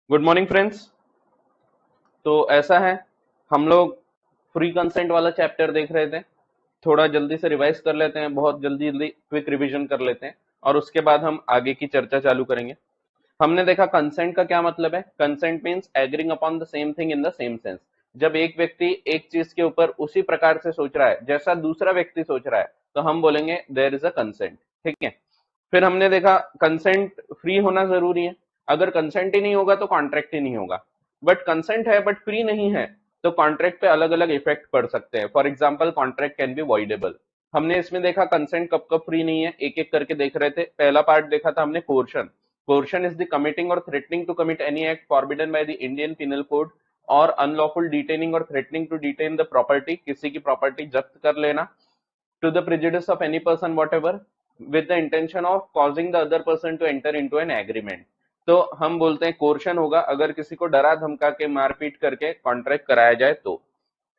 Good morning friends. तो ऐसा है, हम लोग फ्री कंसेंट वाला चैप्टर देख रहे थे। थोड़ा जल्दी से रिवाइज कर लेते हैं, बहुत जल्दी जल्दी क्विक रिवीजन कर लेते हैं और उसके बाद हम आगे की चर्चा चालू करेंगे। हमने देखा कंसेंट का क्या मतलब है। Consent means agreeing upon the same thing in the same sense. जब एक व्यक्ति एक चीज के ऊपर उसी प्रकार से सोच रहा है जैसा दूसरा व्यक्ति सोच रहा है, तो हम बोलेंगे देयर इज अ कंसेंट। ठीक है। फिर हमने देखा कंसेंट फ्री होना जरूरी है। अगर कंसेंट ही नहीं होगा तो कॉन्ट्रैक्ट ही नहीं होगा। बट कंसेंट है बट फ्री नहीं है, तो कॉन्ट्रैक्ट पे अलग अलग इफेक्ट पड़ सकते हैं। For example contract can B voidable. हमने इसमें देखा कंसेंट कब कब फ्री नहीं है, एक एक करके देख रहे थे। पहला पार्ट देखा था हमने coercion. Coercion is the committing और threatening to commit any act forbidden by the Indian penal code और अनलॉफुल डिटेनिंग और threatening to detain the property, किसी की प्रॉपर्टी जब्त कर लेना to the prejudice of any person whatever with the intention of causing the other person to enter into an agreement। तो हम बोलते हैं कोर्शन होगा अगर किसी को डरा धमका के मारपीट करके कॉन्ट्रैक्ट कराया जाए तो।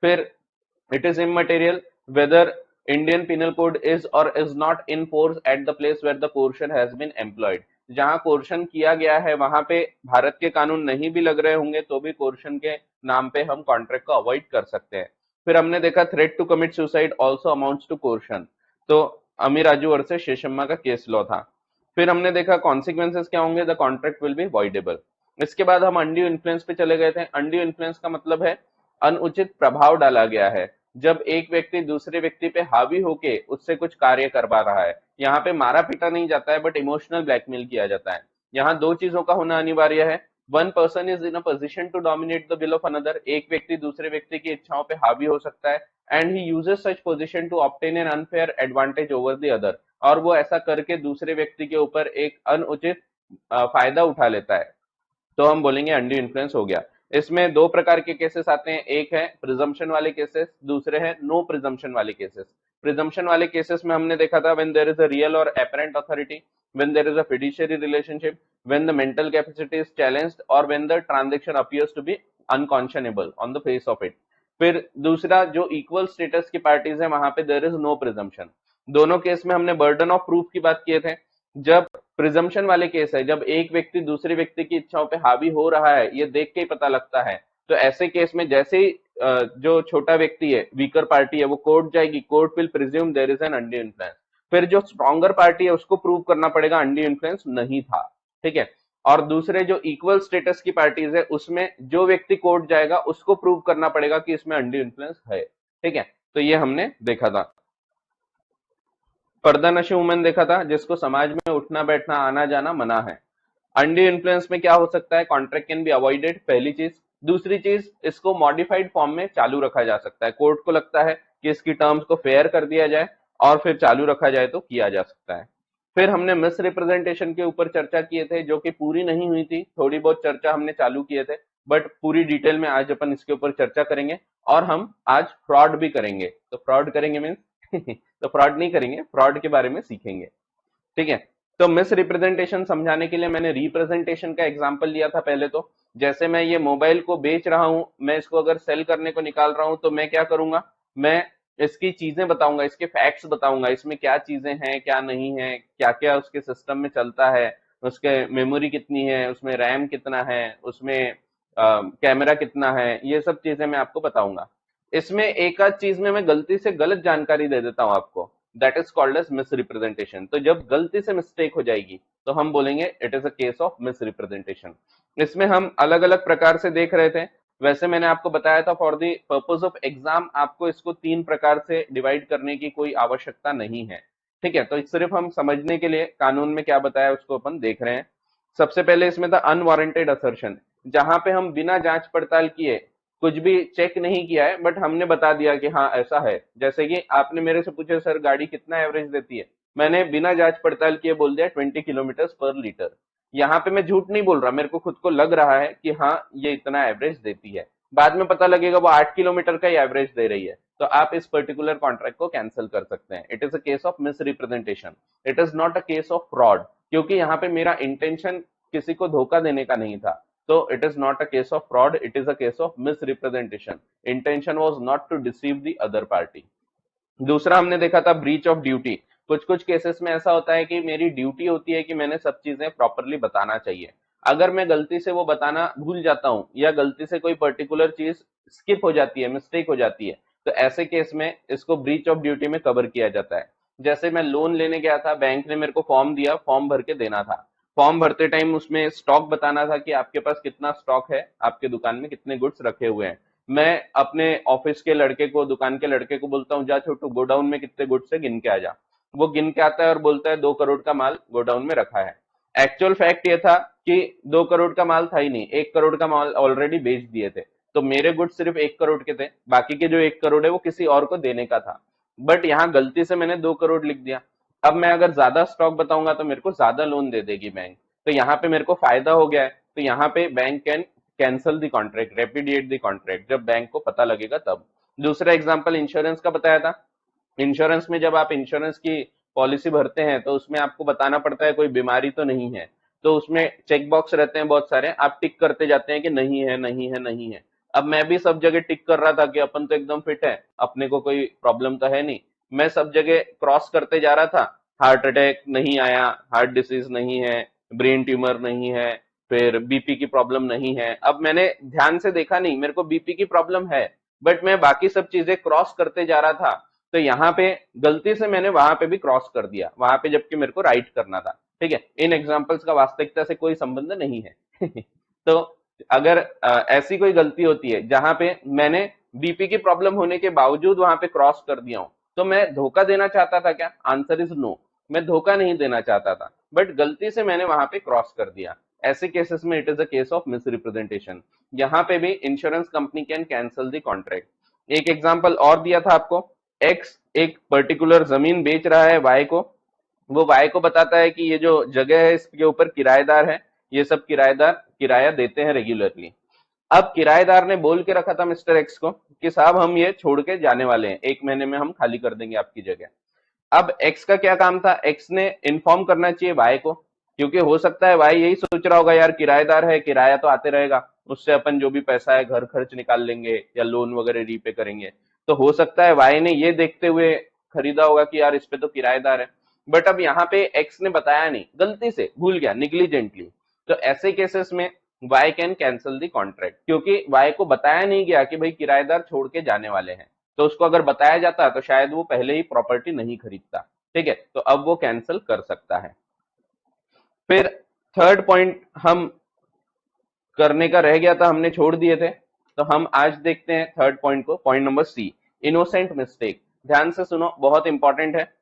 फिर it is immaterial whether Indian penal code is or is not in force at the place where the coercion has been employed। जहां कोर्शन किया गया है वहां पे भारत के कानून नहीं भी लग रहे होंगे तो भी कोर्शन के नाम पे हम कॉन्ट्रैक्ट को अवॉइड कर सकते हैं। फिर हमने देखा threat to commit suicide also amounts to coercion. तो अमीर राजू वर्सेस शेषम्मा का केस लॉ था। फिर हमने देखा कॉन्सिक्वेंसेस क्या होंगे, the contract will be voidable. इसके बाद हम अनड्यू इन्फ्लुएंस पे चले गए थे। अनड्यू इन्फ्लुएंस का मतलब है अनुचित प्रभाव डाला गया है। जब एक व्यक्ति दूसरे व्यक्ति पे हावी होके उससे कुछ कार्य करवा रहा है, यहाँ पे मारा पीटा नहीं जाता है बट इमोशनल ब्लैकमेल किया जाता है। यहाँ दो चीजों का होना अनिवार्य है। One person is in a position to dominate the will of another. एक व्यक्ति दूसरे व्यक्ति की इच्छाओं पे हावी हो सकता है and he uses such position to obtain an unfair advantage over the other. और वो ऐसा करके दूसरे व्यक्ति के ऊपर एक अनुचित फायदा उठा लेता है, तो हम बोलेंगे अंडी इन्फ्लुएंस हो गया। इसमें दो प्रकार के केसेस आते हैं, एक है प्रिजम्पशन वाले केसेस, दूसरे हैं नो प्रिजम्पशन वाले केसेस। प्रिजम्पशन वाले केसेस में हमने देखा था when there is a real और apparent authority, when there is a fiduciary relationship, when the mental capacity is challenged और when the transaction appears to be unconscionable on the face of it. फिर दूसरा जो equal status की parties है वहां पे there is no presumption. दोनों case में हमने बर्डन ऑफ प्रूफ की बात किए थे। जब प्रिजम्पशन वाले केस है, जब एक व्यक्ति दूसरे व्यक्ति की इच्छाओं पे हावी हो रहा है ये देख के ही पता लगता है, तो ऐसे केस में जैसे ही जो छोटा व्यक्ति है, वीकर पार्टी है, वो कोर्ट जाएगी, court will presume there is an undue influence. फिर जो स्ट्रॉन्गर पार्टी है उसको प्रूव करना पड़ेगा अनड्यू इन्फ्लुएंस नहीं था। ठीक है। और दूसरे जो इक्वल स्टेटस की पार्टीज है उसमें जो व्यक्ति कोर्ट जाएगा उसको प्रूव करना पड़ेगा कि इसमें अनड्यू इन्फ्लुएंस है। ठीक है। तो ये हमने देखा था। पर्दानशी वुमेन देखा था जिसको समाज में उठना बैठना आना जाना मना है। अनड्यू इन्फ्लुएंस में क्या हो सकता है, कॉन्ट्रैक्ट कैन बी अवॉइडेड, पहली चीज। दूसरी चीज, इसको मॉडिफाइड फॉर्म में चालू रखा जा सकता है। कोर्ट को लगता है कि इसकी टर्म्स को फेयर कर दिया जाए और फिर चालू रखा जाए तो किया जा सकता है। फिर हमने मिस रिप्रेजेंटेशन के ऊपर चर्चा किए थे जो कि पूरी नहीं हुई थी, थोड़ी बहुत चर्चा हमने चालू किए थे, बट पूरी डिटेल में आज अपन इसके ऊपर चर्चा करेंगे। और हम आज फ्रॉड भी करेंगे। तो फ्रॉड करेंगे मीन्स तो फ्रॉड नहीं करेंगे, फ्रॉड के बारे में सीखेंगे। ठीक है। तो मिस रिप्रेजेंटेशन समझाने के लिए मैंने रिप्रेजेंटेशन का एग्जांपल लिया था पहले। तो जैसे मैं ये मोबाइल को बेच रहा हूं, मैं इसको अगर सेल करने को निकाल रहा हूं तो मैं क्या करूंगा, मैं इसकी चीजें बताऊंगा, इसके फैक्ट्स बताऊंगा, इसमें क्या चीजें हैं क्या नहीं है, क्या क्या उसके सिस्टम में चलता है, उसके मेमोरी कितनी है, उसमें रैम कितना है, उसमें कैमरा कितना है, ये सब चीजें मैं आपको बताऊंगा। इसमें एक आध चीज में मैं गलती से गलत जानकारी दे देता हूं आपको, that is called as misrepresentation. तो जब गलती से मिस्टेक हो जाएगी तो हम बोलेंगे it is a case of miss representation. इसमें हम अलग अलग प्रकार से देख रहे थे। वैसे मैंने आपको बताया था for the purpose of exam आपको इसको तीन प्रकार से डिवाइड करने की कोई आवश्यकता नहीं है। ठीक है। तो सिर्फ हम समझने के लिए कानून में क्या बताया उसको अपन देख रहे हैं। सबसे पहले इसमें था अनवारंटेड असर्शन, जहां पे हम बिना जांच पड़ताल किए, कुछ भी चेक नहीं किया है बट हमने बता दिया कि हाँ ऐसा है। जैसे कि आपने मेरे से पूछा सर गाड़ी कितना एवरेज देती है, मैंने बिना जांच पड़ताल किए बोल दिया 20 किलोमीटर पर लीटर। यहाँ पे मैं झूठ नहीं बोल रहा, मेरे को खुद को लग रहा है कि हाँ ये इतना एवरेज देती है। बाद में पता लगेगा वो 8 किलोमीटर का ही एवरेज दे रही है, तो आप इस पर्टिकुलर कॉन्ट्रैक्ट को कैंसिल कर सकते हैं। It is a case of miss representation, it is not a case of fraud, क्योंकि यहाँ पे मेरा इंटेंशन किसी को धोखा देने का नहीं था। So it is not a case of fraud, it is a case of misrepresentation. Intention was not to deceive the other party. दूसरा हमने देखा था ब्रीच ऑफ ड्यूटी। कुछ कुछ केसेस में ऐसा होता है कि मेरी ड्यूटी होती है कि मैंने सब चीजें प्रॉपरली बताना चाहिए। अगर मैं गलती से वो बताना भूल जाता हूँ या गलती से कोई पर्टिकुलर चीज स्किप हो जाती है, मिस्टेक हो जाती है, तो ऐसे केस में इसको ब्रीच ऑफ ड्यूटी में कवर किया जाता है। जैसे मैं लोन लेने गया था, बैंक ने मेरे को फॉर्म दिया, फॉर्म भर के देना था। फॉर्म भरते टाइम उसमें स्टॉक बताना था कि आपके पास कितना स्टॉक है, आपके दुकान में कितने गुड्स रखे हुए हैं। मैं अपने ऑफिस के लड़के को, दुकान के लड़के को बोलता हूँ, जा छोटू गोडाउन में कितने गुड्स है गिन के आ जा। वो गिन के आता है और बोलता है 2 करोड़ का माल गोडाउन में रखा है। एक्चुअल फैक्ट ये था कि 2 करोड़ का माल था ही नहीं, 1 करोड़ का माल ऑलरेडी बेच दिए थे। तो मेरे गुड्स सिर्फ 1 करोड़ के थे, बाकी के जो 1 करोड़ है वो किसी और को देने का था। बट यहाँ गलती से मैंने 2 करोड़ लिख दिया। अब मैं अगर ज्यादा स्टॉक बताऊंगा तो मेरे को ज्यादा लोन दे देगी बैंक, तो यहाँ पे मेरे को फायदा हो गया है। तो यहाँ पे bank can cancel the contract, repudiate the contract, जब बैंक को पता लगेगा तब। दूसरा एग्जांपल इंश्योरेंस का बताया था। इंश्योरेंस में जब आप इंश्योरेंस की पॉलिसी भरते हैं तो उसमें आपको बताना पड़ता है कोई बीमारी तो नहीं है। तो उसमें चेक बॉक्स रहते हैं बहुत सारे, आप टिक करते जाते हैं कि नहीं है, नहीं है, नहीं है। अब मैं भी सब जगह टिक कर रहा था कि अपन तो एकदम फिट है, अपने को कोई प्रॉब्लम तो है नहीं। मैं सब जगह क्रॉस करते जा रहा था, हार्ट अटैक नहीं आया, हार्ट डिसीज नहीं है, ब्रेन ट्यूमर नहीं है, फिर बीपी की प्रॉब्लम नहीं है। अब मैंने ध्यान से देखा नहीं, मेरे को बीपी की प्रॉब्लम है, बट मैं बाकी सब चीजें क्रॉस करते जा रहा था। तो यहाँ पे गलती से मैंने वहां पे भी क्रॉस कर दिया, वहां पे जबकि मेरे को राइट करना था। ठीक है, इन एग्जाम्पल्स का वास्तविकता से कोई संबंध नहीं है। तो अगर ऐसी कोई गलती होती है जहां पे मैंने बीपी की प्रॉब्लम होने के बावजूद वहां पे क्रॉस कर दिया हूं, तो मैं धोखा देना चाहता था क्या? आंसर इज नो, मैं धोखा नहीं देना चाहता था, बट गलती से मैंने वहां पे क्रॉस कर दिया। ऐसे केसेस में it is a case of miss representation. यहाँ पे भी insurance company can cancel the contract. एक एग्जाम्पल और दिया था आपको। एक्स एक पर्टिकुलर जमीन बेच रहा है वाई को। वो वाई को बताता है कि ये जो जगह है इसके ऊपर किराएदार है, ये सब किराएदार किराया देते हैं रेगुलरली। अब किराएदार ने बोल के रखा था मिस्टर एक्स को कि साहब हम ये छोड़ के जाने वाले हैं, 1 महीने में हम खाली कर देंगे आपकी जगह। अब एक्स का क्या काम था? एक्स ने इन्फॉर्म करना चाहिए वाई को, क्योंकि हो सकता है वाई यही सोच रहा होगा यार किराएदार है, किराया तो आते रहेगा, उससे अपन जो भी पैसा है घर खर्च निकाल लेंगे या लोन वगैरह रीपे करेंगे। तो हो सकता है वाई ने ये देखते हुए खरीदा होगा कि यार इस पे तो किराएदार है। बट अब यहाँ पे एक्स ने बताया नहीं, गलती से भूल गया, निग्लिजेंटली। तो ऐसे केसेस में Y can cancel the contract, क्योंकि वाई को बताया नहीं गया कि भाई किराएदार छोड़ के जाने वाले हैं। तो उसको अगर बताया जाता तो शायद वो पहले ही प्रॉपर्टी नहीं खरीदता। ठीक है, तो अब वो कैंसिल कर सकता है। फिर थर्ड पॉइंट हम करने का रह गया था, हमने छोड़ दिए थे, तो हम आज देखते हैं थर्ड पॉइंट को, point number C, innocent mistake. ध्यान से सुनो, बहुत इंपॉर्टेंट है।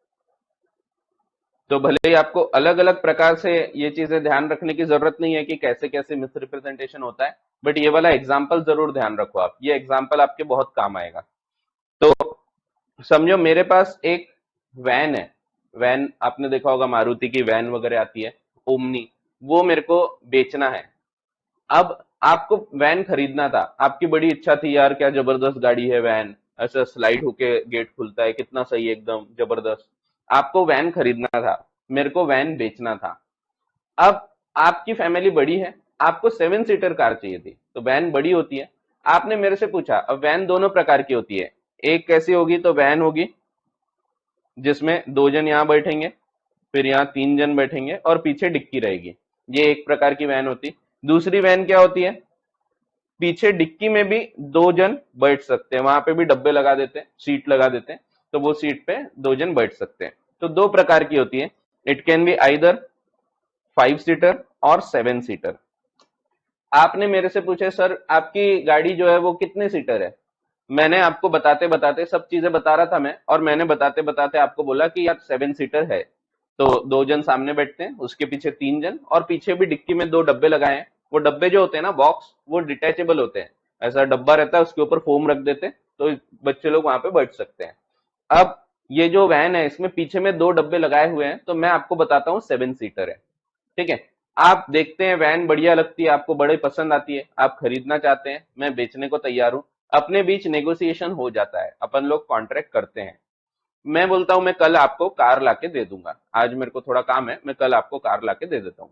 तो भले ही आपको अलग अलग प्रकार से ये चीजें ध्यान रखने की जरूरत नहीं है कि कैसे कैसे मिसरिप्रेजेंटेशन होता है, बट ये वाला एग्जाम्पल जरूर ध्यान रखो आप, ये एग्जाम्पल आपके बहुत काम आएगा। तो समझो मेरे पास एक वैन है। वैन आपने देखा होगा, मारुति की वैन वगैरह आती है, ओमनी, वो मेरे को बेचना है। अब आपको वैन खरीदना था, आपकी बड़ी इच्छा थी यार क्या जबरदस्त गाड़ी है वैन, ऐसा स्लाइड होके गेट खुलता है, कितना सही है, एकदम जबरदस्त। आपको वैन खरीदना था, मेरे को वैन बेचना था। अब आपकी फैमिली बड़ी है, आपको 7 सीटर कार चाहिए थी, तो वैन बड़ी होती है। आपने मेरे से पूछा, अब वैन दोनों प्रकार की होती है, एक कैसी होगी? तो वैन होगी जिसमें 2 जन यहाँ बैठेंगे, फिर यहाँ 3 जन बैठेंगे और पीछे डिक्की रहेगी, ये एक प्रकार की वैन होती। दूसरी वैन क्या होती है? पीछे डिक्की में भी 2 जन बैठ सकते हैं, वहां पे भी डब्बे लगा देते हैं, सीट लगा देते हैं, तो वो सीट पे 2 जन बैठ सकते हैं। तो 2 प्रकार की होती है, it can be either 5 seater और 7 सीटर। आपने मेरे से पूछे सर आपकी गाड़ी जो है वो कितने सीटर है? मैंने आपको बताते बताते सब चीजें बता रहा था मैं, और मैंने बताते बताते आपको बोला कि यार 7 सीटर है। तो 2 जन सामने बैठते हैं, उसके पीछे 3 जन, और पीछे भी डिक्की में 2 डब्बे लगाए हैं। वो डब्बे जो होते हैं ना, बॉक्स, वो डिटेचेबल होते हैं। ऐसा डब्बा रहता है, उसके ऊपर फोम रख देते हैं, तो बच्चे लोग वहां पे बैठ सकते हैं। अब ये जो वैन है इसमें पीछे में 2 डब्बे लगाए हुए हैं, तो मैं आपको बताता हूँ 7 सीटर है। ठीक है, आप देखते हैं वैन बढ़िया लगती है, आपको बड़े पसंद आती है, आप खरीदना चाहते हैं, मैं बेचने को तैयार हूं। अपने बीच नेगोशिएशन हो जाता है, अपन लोग कॉन्ट्रैक्ट करते हैं। मैं बोलता हूं मैं कल आपको कार लाके दे दूंगा, आज मेरे को थोड़ा काम है, मैं कल आपको कार लाके दे देता हूं।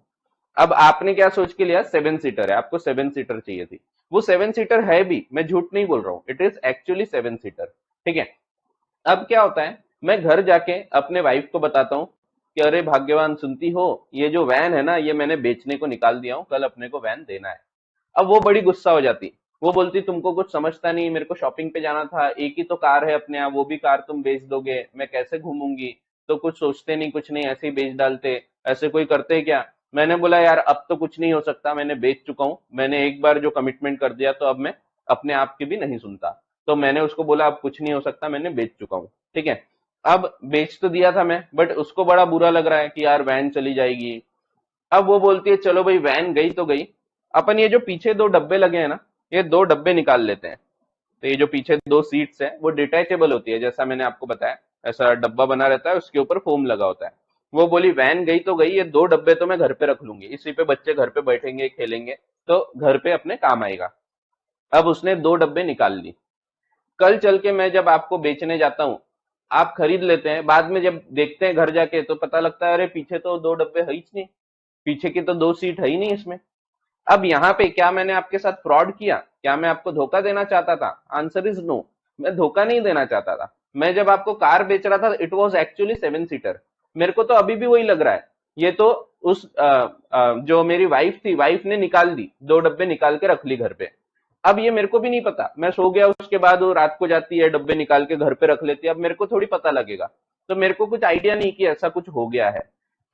अब आपने क्या सोच के लिया? 7 सीटर है, आपको 7 सीटर चाहिए थी। वो 7 सीटर है भी, मैं झूठ नहीं बोल रहा हूँ, इट इज एक्चुअली 7 सीटर। ठीक है, अब क्या होता है, मैं घर जाके अपने वाइफ को बताता हूँ कि अरे भाग्यवान सुनती हो, ये जो वैन है ना ये मैंने बेचने को निकाल दिया हूँ, कल अपने को वैन देना है। अब वो बड़ी गुस्सा हो जाती, वो बोलती तुमको कुछ समझता नहीं, मेरे को शॉपिंग पे जाना था, एक ही तो कार है अपने यहाँ, वो भी कार तुम बेच दोगे, मैं कैसे घूमूंगी। तो कुछ सोचते नहीं कुछ नहीं, ऐसे ही बेच डालते, ऐसे कोई करते क्या। मैंने बोला यार अब तो कुछ नहीं हो सकता, मैंने बेच चुका हूँ, मैंने एक बार जो कमिटमेंट कर दिया तो अब मैं अपने आप की भी नहीं सुनता। तो मैंने उसको बोला अब कुछ नहीं हो सकता, मैंने बेच चुका हूँ, ठीक है। अब बेच तो दिया था मैं, बट उसको बड़ा बुरा लग रहा है कि यार वैन चली जाएगी। अब वो बोलती है चलो भाई वैन गई तो गई, अपन ये जो पीछे दो डब्बे लगे हैं ना, ये दो डब्बे निकाल लेते हैं। तो ये जो पीछे दो सीट्स है वो डिटैचेबल होती है, जैसा मैंने आपको बताया, ऐसा डब्बा बना रहता है, उसके ऊपर फोम लगा होता है। वो बोली वैन गई तो गई, ये दो डब्बे तो मैं घर पे रख लूंगी, इसी पे बच्चे घर पे बैठेंगे खेलेंगे, तो घर पे अपने काम आएगा। अब उसने दो डब्बे निकाल ली। कल चल के मैं जब आपको बेचने जाता हूँ, आप खरीद लेते हैं, बाद में जब देखते हैं घर जाके तो पता लगता है अरे पीछे तो दो डब्बे है ही नहीं, पीछे की तो दो सीट है ही नहीं इसमें। अब यहाँ पे क्या मैंने आपके साथ फ्रॉड किया, क्या मैं आपको धोखा देना चाहता था? आंसर इज नो, मैं धोखा नहीं देना चाहता था। मैं जब आपको कार बेच रहा था इट वॉज एक्चुअली 7 सीटर। मेरे को तो अभी भी वही लग रहा है, ये तो उस जो मेरी वाइफ थी, वाइफ ने निकाल दी, दो डब्बे निकाल के रख ली घर पे। अब ये मेरे को भी नहीं पता, मैं सो गया, उसके बाद वो रात को जाती है डब्बे निकाल के घर पे रख लेती है, अब मेरे को थोड़ी पता लगेगा। तो मेरे को कुछ आइडिया नहीं कि ऐसा कुछ हो गया है।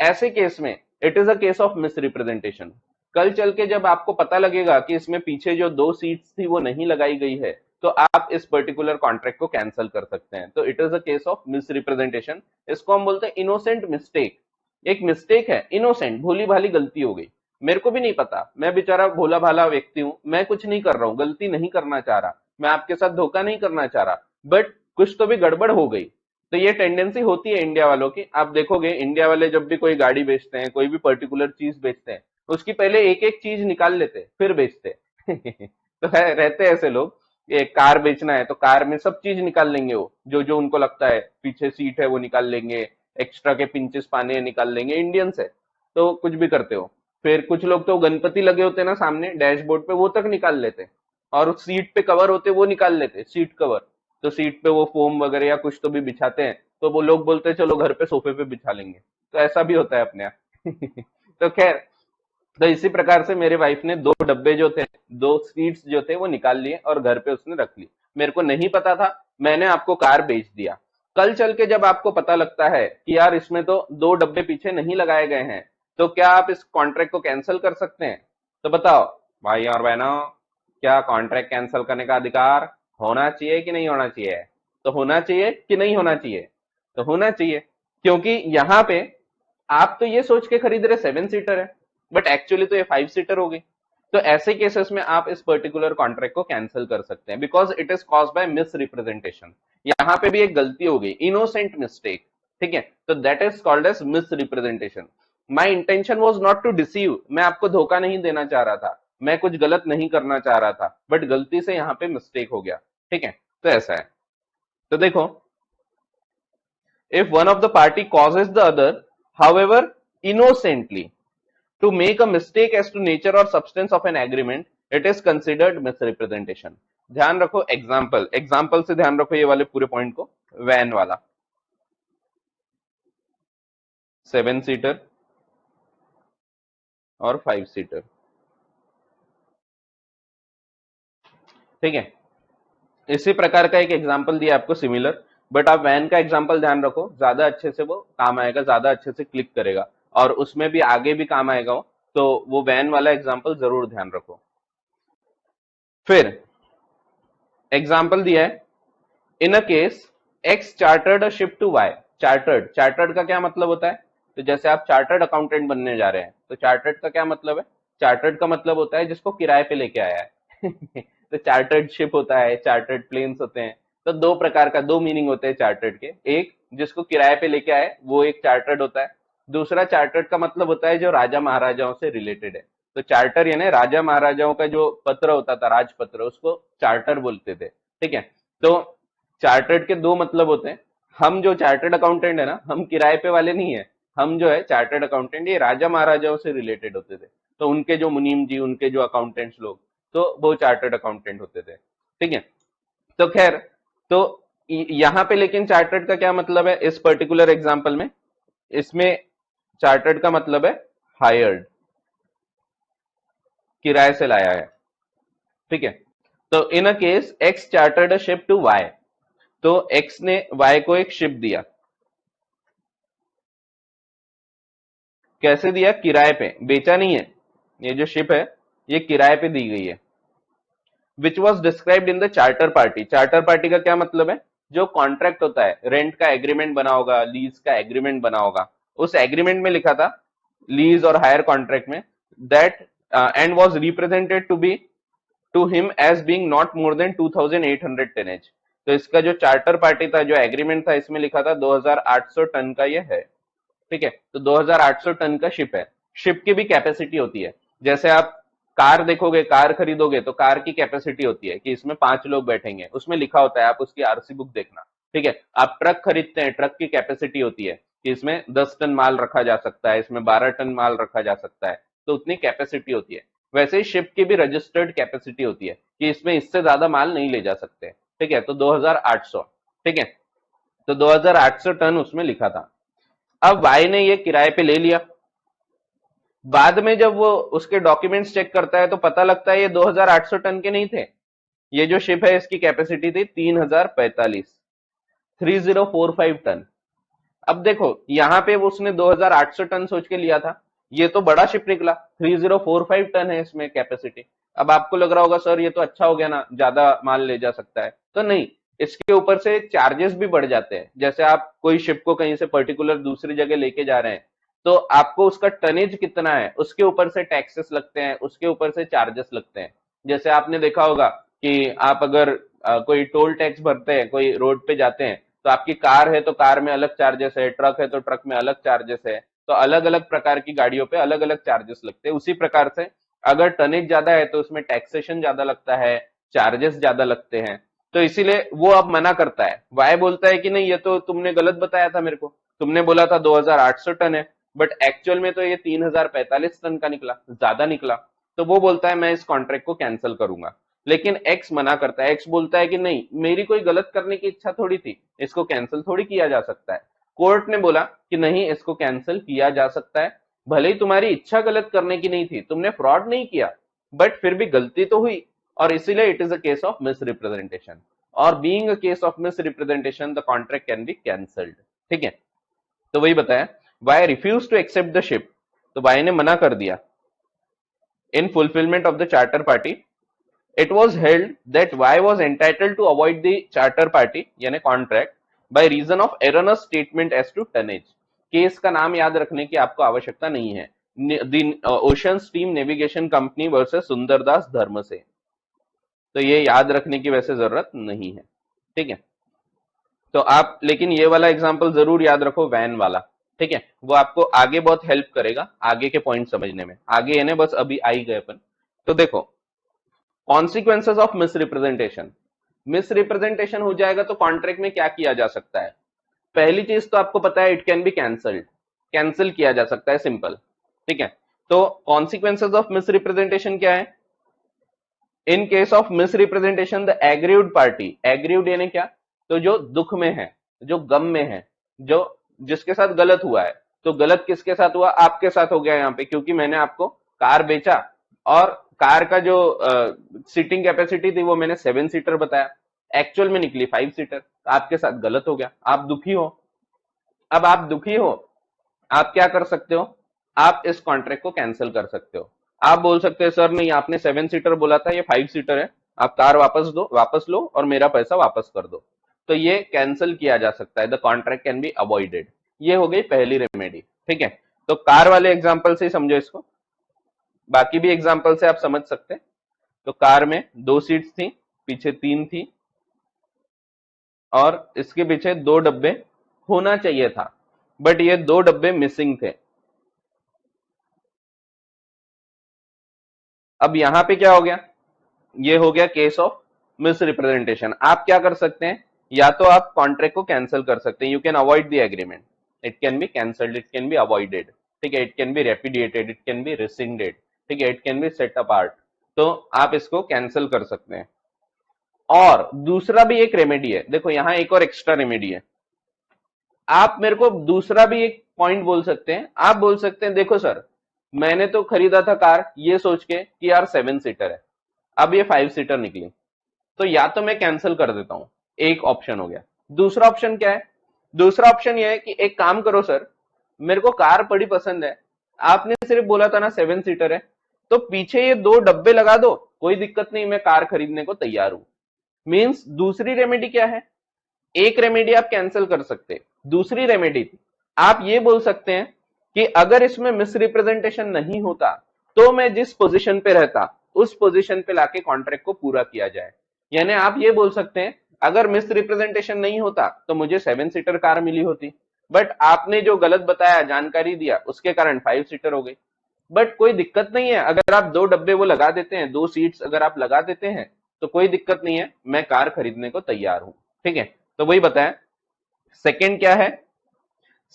ऐसे केस में it is a case of miss representation. कल चल के जब आपको पता लगेगा कि इसमें पीछे जो दो सीट्स थी वो नहीं लगाई गई है, तो आप इस पर्टिकुलर कॉन्ट्रैक्ट को कैंसिल कर सकते हैं। तो it is a case of miss representation. इसको हम बोलते हैं इनोसेंट मिस्टेक। एक मिस्टेक है, इनोसेंट, भोली भाली गलती हो गई, मेरे को भी नहीं पता, मैं बेचारा भोला भाला व्यक्ति हूं, मैं कुछ नहीं कर रहा हूं, गलती नहीं करना चाह रहा, मैं आपके साथ धोखा नहीं करना चाह रहा, बट कुछ तो भी गड़बड़ हो गई। तो ये टेंडेंसी होती है इंडिया वालों की, आप देखोगे इंडिया वाले जब भी कोई गाड़ी बेचते हैं, कोई भी पर्टिकुलर चीज बेचते हैं, उसकी पहले एक एक चीज निकाल लेते फिर बेचते। तो रहते हैं ऐसे लोग, ये कार बेचना है तो कार में सब चीज निकाल लेंगे, वो जो जो उनको लगता है, पीछे सीट है वो निकाल लेंगे, एक्स्ट्रा के पिंचेस पाने हैं निकाल लेंगे, इंडियंस है तो कुछ भी करते हो। फिर कुछ लोग तो गणपति लगे होते हैं ना सामने डैशबोर्ड पे, वो तक निकाल लेते हैं। और उस सीट पे कवर होते वो निकाल लेते, सीट कवर। तो सीट पे वो फोम वगैरह या कुछ तो भी बिछाते हैं, तो वो लोग बोलते हैं चलो घर पे सोफे पे बिछा लेंगे। तो ऐसा भी होता है अपने यहाँ। तो खैर, तो इसी प्रकार से मेरे वाइफ ने दो डब्बे जो थे, दो सीट्स जो थे वो निकाल लिए और घर पे उसने रख ली। मेरे को नहीं पता था, मैंने आपको कार बेच दिया। कल चल के जब आपको पता लगता है कि यार इसमें तो दो डब्बे पीछे नहीं लगाए गए हैं, तो क्या आप इस कॉन्ट्रैक्ट को कैंसिल कर सकते हैं? तो बताओ भाई और बहनों, क्या कॉन्ट्रैक्ट कैंसिल करने का अधिकार होना चाहिए कि नहीं होना चाहिए? तो होना चाहिए कि नहीं होना चाहिए? तो होना चाहिए, क्योंकि यहाँ पे आप तो ये सोच के खरीद रहे 7 सीटर है, बट एक्चुअली तो ये 5 सीटर हो गई। तो ऐसे केसेस में आप इस पर्टिकुलर कॉन्ट्रैक्ट को कैंसिल कर सकते हैं, because it is cause by miss representation. यहाँ पे भी एक गलती हो गई, इनोसेंट मिस्टेक, ठीक है। तो that is called as misrepresentation. My intention was not to deceive, मैं आपको धोखा नहीं देना चाह रहा था, मैं कुछ गलत नहीं करना चाह रहा था, बट गलती से यहाँ पे मिस्टेक हो गया, ठीक है। तो ऐसा है। तो देखो, if one of the party causes the other, however innocently, to make a mistake as to nature or substance of an agreement, it is considered misrepresentation। ध्यान रखो, एग्जाम्पल एग्जाम्पल से ध्यान रखो ये वाले पूरे पॉइंट को। वैन वाला 7 सीटर और 5 सीटर, ठीक है। इसी प्रकार का एक एग्जाम्पल दिया आपको सिमिलर, बट आप वैन का एग्जाम्पल ध्यान रखो, ज्यादा अच्छे से वो काम आएगा, ज्यादा अच्छे से क्लिक करेगा, और उसमें भी आगे भी काम आएगा वो। तो वो वैन वाला एग्जाम्पल जरूर ध्यान रखो। फिर एग्जाम्पल दिया है, in a case X chartered a ship to Y. Chartered, chartered का क्या मतलब होता है? तो जैसे आप चार्टर्ड अकाउंटेंट बनने जा रहे हैं, तो चार्टर्ड का क्या मतलब है? चार्टर्ड का मतलब होता है जिसको किराए पे लेके आया है। तो चार्टर्ड शिप होता है, चार्टर्ड प्लेन्स होते हैं। तो दो प्रकार का, दो मीनिंग होते हैं चार्टर्ड के। एक जिसको किराए पे लेके आए वो एक चार्टर्ड होता है। दूसरा चार्टर्ड का मतलब होता है जो राजा महाराजाओं से रिलेटेड है। तो चार्टर यानी राजा महाराजाओं का जो पत्र होता था, राजपत्र, उसको चार्टर बोलते थे, ठीक है। तो चार्टर्ड के दो मतलब होते हैं। हम जो चार्टर्ड अकाउंटेंट है ना, हम किराए पे वाले नहीं है। हम जो है चार्टर्ड अकाउंटेंट, ये राजा महाराजाओं से रिलेटेड होते थे। तो उनके जो मुनीम जी, उनके जो अकाउंटेंट्स लोग, तो वो चार्टर्ड अकाउंटेंट होते थे, ठीक है। तो खैर, तो यहाँ पे लेकिन चार्टर्ड का क्या मतलब है इस पर्टिकुलर एग्जाम्पल में? इसमें चार्टर्ड का मतलब है हायर्ड, किराए से लाया है, ठीक है। तो in a case X chartered a ship to Y, तो एक्स ने वाई को एक शिप दिया। कैसे दिया? किराए पे, बेचा नहीं है। ये जो शिप है ये किराए पे दी गई है। Which was described in the charter party. Charter party का क्या मतलब है? जो कॉन्ट्रैक्ट होता है, रेंट का एग्रीमेंट बना होगा, लीज का एग्रीमेंट बना होगा, उस एग्रीमेंट में लिखा था, लीज और हायर कॉन्ट्रैक्ट में, that and was represented to be to him as being not more than 2800 tonnage. तो इसका जो चार्टर पार्टी था, जो एग्रीमेंट था, इसमें लिखा था 2800 टन का ये है, ठीक है। तो 2800 टन का शिप है। शिप की भी कैपेसिटी होती है। जैसे आप कार देखोगे, कार खरीदोगे, तो कार की कैपेसिटी होती है कि इसमें 5 लोग बैठेंगे, उसमें लिखा होता है, आप उसकी आरसी बुक देखना, ठीक है। आप ट्रक खरीदते हैं, ट्रक की कैपेसिटी होती है कि इसमें 10 टन माल रखा जा सकता है, इसमें 12 टन माल रखा जा सकता है, तो उतनी कैपेसिटी होती है। वैसे ही शिप की भी रजिस्टर्ड कैपेसिटी होती है कि इसमें इससे ज्यादा माल नहीं ले जा सकते, ठीक है। तो 2800, ठीक है। तो 2800 टन उसमें लिखा था। अब वाई ने ये किराए पे ले लिया। बाद में जब वो उसके डॉक्यूमेंट्स चेक करता है तो पता लगता है ये 2800 टन के नहीं थे। ये जो शिप है इसकी कैपेसिटी थी 3045, 3045 टन। अब देखो यहां पे वो उसने 2800 टन सोच के लिया था, ये तो बड़ा शिप निकला, 3045 टन है इसमें कैपेसिटी। अब आपको लग रहा होगा सर ये तो अच्छा हो गया ना, ज्यादा माल ले जा सकता है, तो नहीं, इसके ऊपर से चार्जेस भी बढ़ जाते हैं। जैसे आप कोई शिप को कहीं से पर्टिकुलर दूसरी जगह लेके जा रहे हैं, तो आपको उसका टनेज कितना है उसके ऊपर से टैक्सेस लगते हैं, उसके ऊपर से चार्जेस लगते हैं। जैसे आपने देखा होगा कि आप अगर कोई टोल टैक्स भरते हैं, कोई रोड पे जाते हैं, तो आपकी कार है तो कार में अलग चार्जेस है, ट्रक है तो ट्रक में अलग चार्जेस है, तो अलग अलग प्रकार की गाड़ियों पे अलग अलग चार्जेस लगते हैं। उसी प्रकार से अगर टनेज ज्यादा है तो उसमें टैक्सेशन ज्यादा लगता है, चार्जेस ज्यादा लगते हैं। तो इसीलिए वो अब मना करता है, वाई बोलता है कि नहीं ये तो तुमने गलत बताया था मेरे को, तुमने बोला था 2800 टन है, बट एक्चुअल में तो ये 3045 टन का निकला, ज्यादा निकला। तो वो बोलता है मैं इस कॉन्ट्रैक्ट को कैंसिल करूंगा। लेकिन एक्स मना करता है, एक्स बोलता है कि नहीं, मेरी कोई गलत करने की इच्छा थोड़ी थी, इसको कैंसिल थोड़ी किया जा सकता है। कोर्ट ने बोला कि नहीं, इसको कैंसिल किया जा सकता है, भले ही तुम्हारी इच्छा गलत करने की नहीं थी, तुमने फ्रॉड नहीं किया, बट फिर भी गलती तो हुई, और इसीलिए it is a case of misrepresentation, और being a case of misrepresentation the contract can be cancelled, ठीक है। तो वही बताया, Y refuse to accept the ship, तो वाई ने मना कर दिया in fulfilment of the charter party. It was held that Y was entitled to avoid the charter party यानी contract by reason of erroneous statement as to tonnage। Case का नाम याद रखने की आपको आवश्यकता नहीं है, the ocean steam navigation company versus Sundardas धर्म से, तो ये याद रखने की वैसे जरूरत नहीं है, ठीक है। तो आप लेकिन ये वाला एग्जांपल जरूर याद रखो, वैन वाला, ठीक है, वो आपको आगे बहुत हेल्प करेगा आगे के पॉइंट समझने में। आगे यानी बस अभी आई गए अपन। तो देखो कॉन्सिक्वेंसेस ऑफ मिसरिप्रेजेंटेशन, मिसरिप्रेजेंटेशन हो जाएगा तो कॉन्ट्रैक्ट में क्या किया जा सकता है? पहली चीज तो आपको पता है, it can be cancelled, cancel किया जा सकता है, सिंपल, ठीक है। तो कॉन्सिक्वेंसेस ऑफ मिसरिप्रेजेंटेशन क्या है? In case of misrepresentation the aggrieved party, aggrieved यानी क्या? तो जो दुख में है, जो गम में है, जो जिसके साथ गलत हुआ है, तो गलत किसके साथ हुआ? आपके साथ हो गया यहाँ पे, क्योंकि मैंने आपको कार बेचा और कार का जो सीटिंग कैपेसिटी थी वो मैंने 7 सीटर बताया, एक्चुअल में निकली 5 सीटर, आपके साथ गलत हो गया, आप दुखी हो। अब आप दुखी हो, आप क्या कर सकते हो? आप इस कॉन्ट्रैक्ट को कैंसिल कर सकते हो। आप बोल सकते हैं सर नहीं, आपने 7 सीटर बोला था, ये 5 सीटर है, आप कार वापस दो, वापस लो और मेरा पैसा वापस कर दो। तो ये कैंसिल किया जा सकता है, the contract can be avoided. ये हो गई पहली रेमेडी, ठीक है। तो कार वाले एग्जाम्पल से ही समझो इसको, बाकी भी एग्जाम्पल से आप समझ सकते हैं। तो कार में 2 सीट्स थी, पीछे 3 थी, और इसके पीछे 2 डब्बे होना चाहिए था, बट ये 2 डब्बे मिसिंग थे। अब यहां पे क्या हो गया? ये हो गया केस ऑफ मिस रिप्रेजेंटेशन। आप क्या कर सकते हैं? या तो आप कॉन्ट्रैक्ट को कैंसिल कर सकते हैं, you can avoid the agreement, it can be cancelled, it can be avoided, ठीक है, it can be repudiated, it can be rescinded, ठीक है, it can be set apart. तो आप इसको कैंसिल कर सकते हैं। और दूसरा भी एक रेमेडी है, देखो यहां एक और एक्स्ट्रा रेमेडी है। आप मेरे को दूसरा भी एक पॉइंट बोल सकते हैं। आप बोल सकते हैं देखो सर, मैंने तो खरीदा था कार ये सोच के कि यार 7 सीटर है, अब ये 5 सीटर निकली, तो या तो मैं कैंसिल कर देता हूं, एक ऑप्शन हो गया। दूसरा ऑप्शन क्या है? दूसरा ऑप्शन ये है कि एक काम करो सर, मेरे को कार बड़ी पसंद है, आपने सिर्फ बोला था ना 7 सीटर है, तो पीछे ये 2 डब्बे लगा दो, कोई दिक्कत नहीं, मैं कार खरीदने को तैयार हूं। मींस दूसरी रेमेडी क्या है? एक रेमेडी आप कैंसिल कर सकते हैं, दूसरी रेमेडी थी आप ये बोल सकते हैं कि अगर इसमें मिस रिप्रेजेंटेशन नहीं होता तो मैं जिस पोजीशन पे रहता उस पोजीशन पे लाके कॉन्ट्रैक्ट को पूरा किया जाए। यानी आप ये बोल सकते हैं अगर मिस रिप्रेजेंटेशन नहीं होता तो मुझे 7 सीटर कार मिली होती, बट आपने जो गलत बताया, जानकारी दिया, उसके कारण 5 सीटर हो गई। बट कोई दिक्कत नहीं है, अगर आप 2 डब्बे वो लगा देते हैं, 2 सीट्स अगर आप लगा देते हैं तो कोई दिक्कत नहीं है, मैं कार खरीदने को तैयार हूं। ठीक है, तो वही बताया। सेकंड क्या है?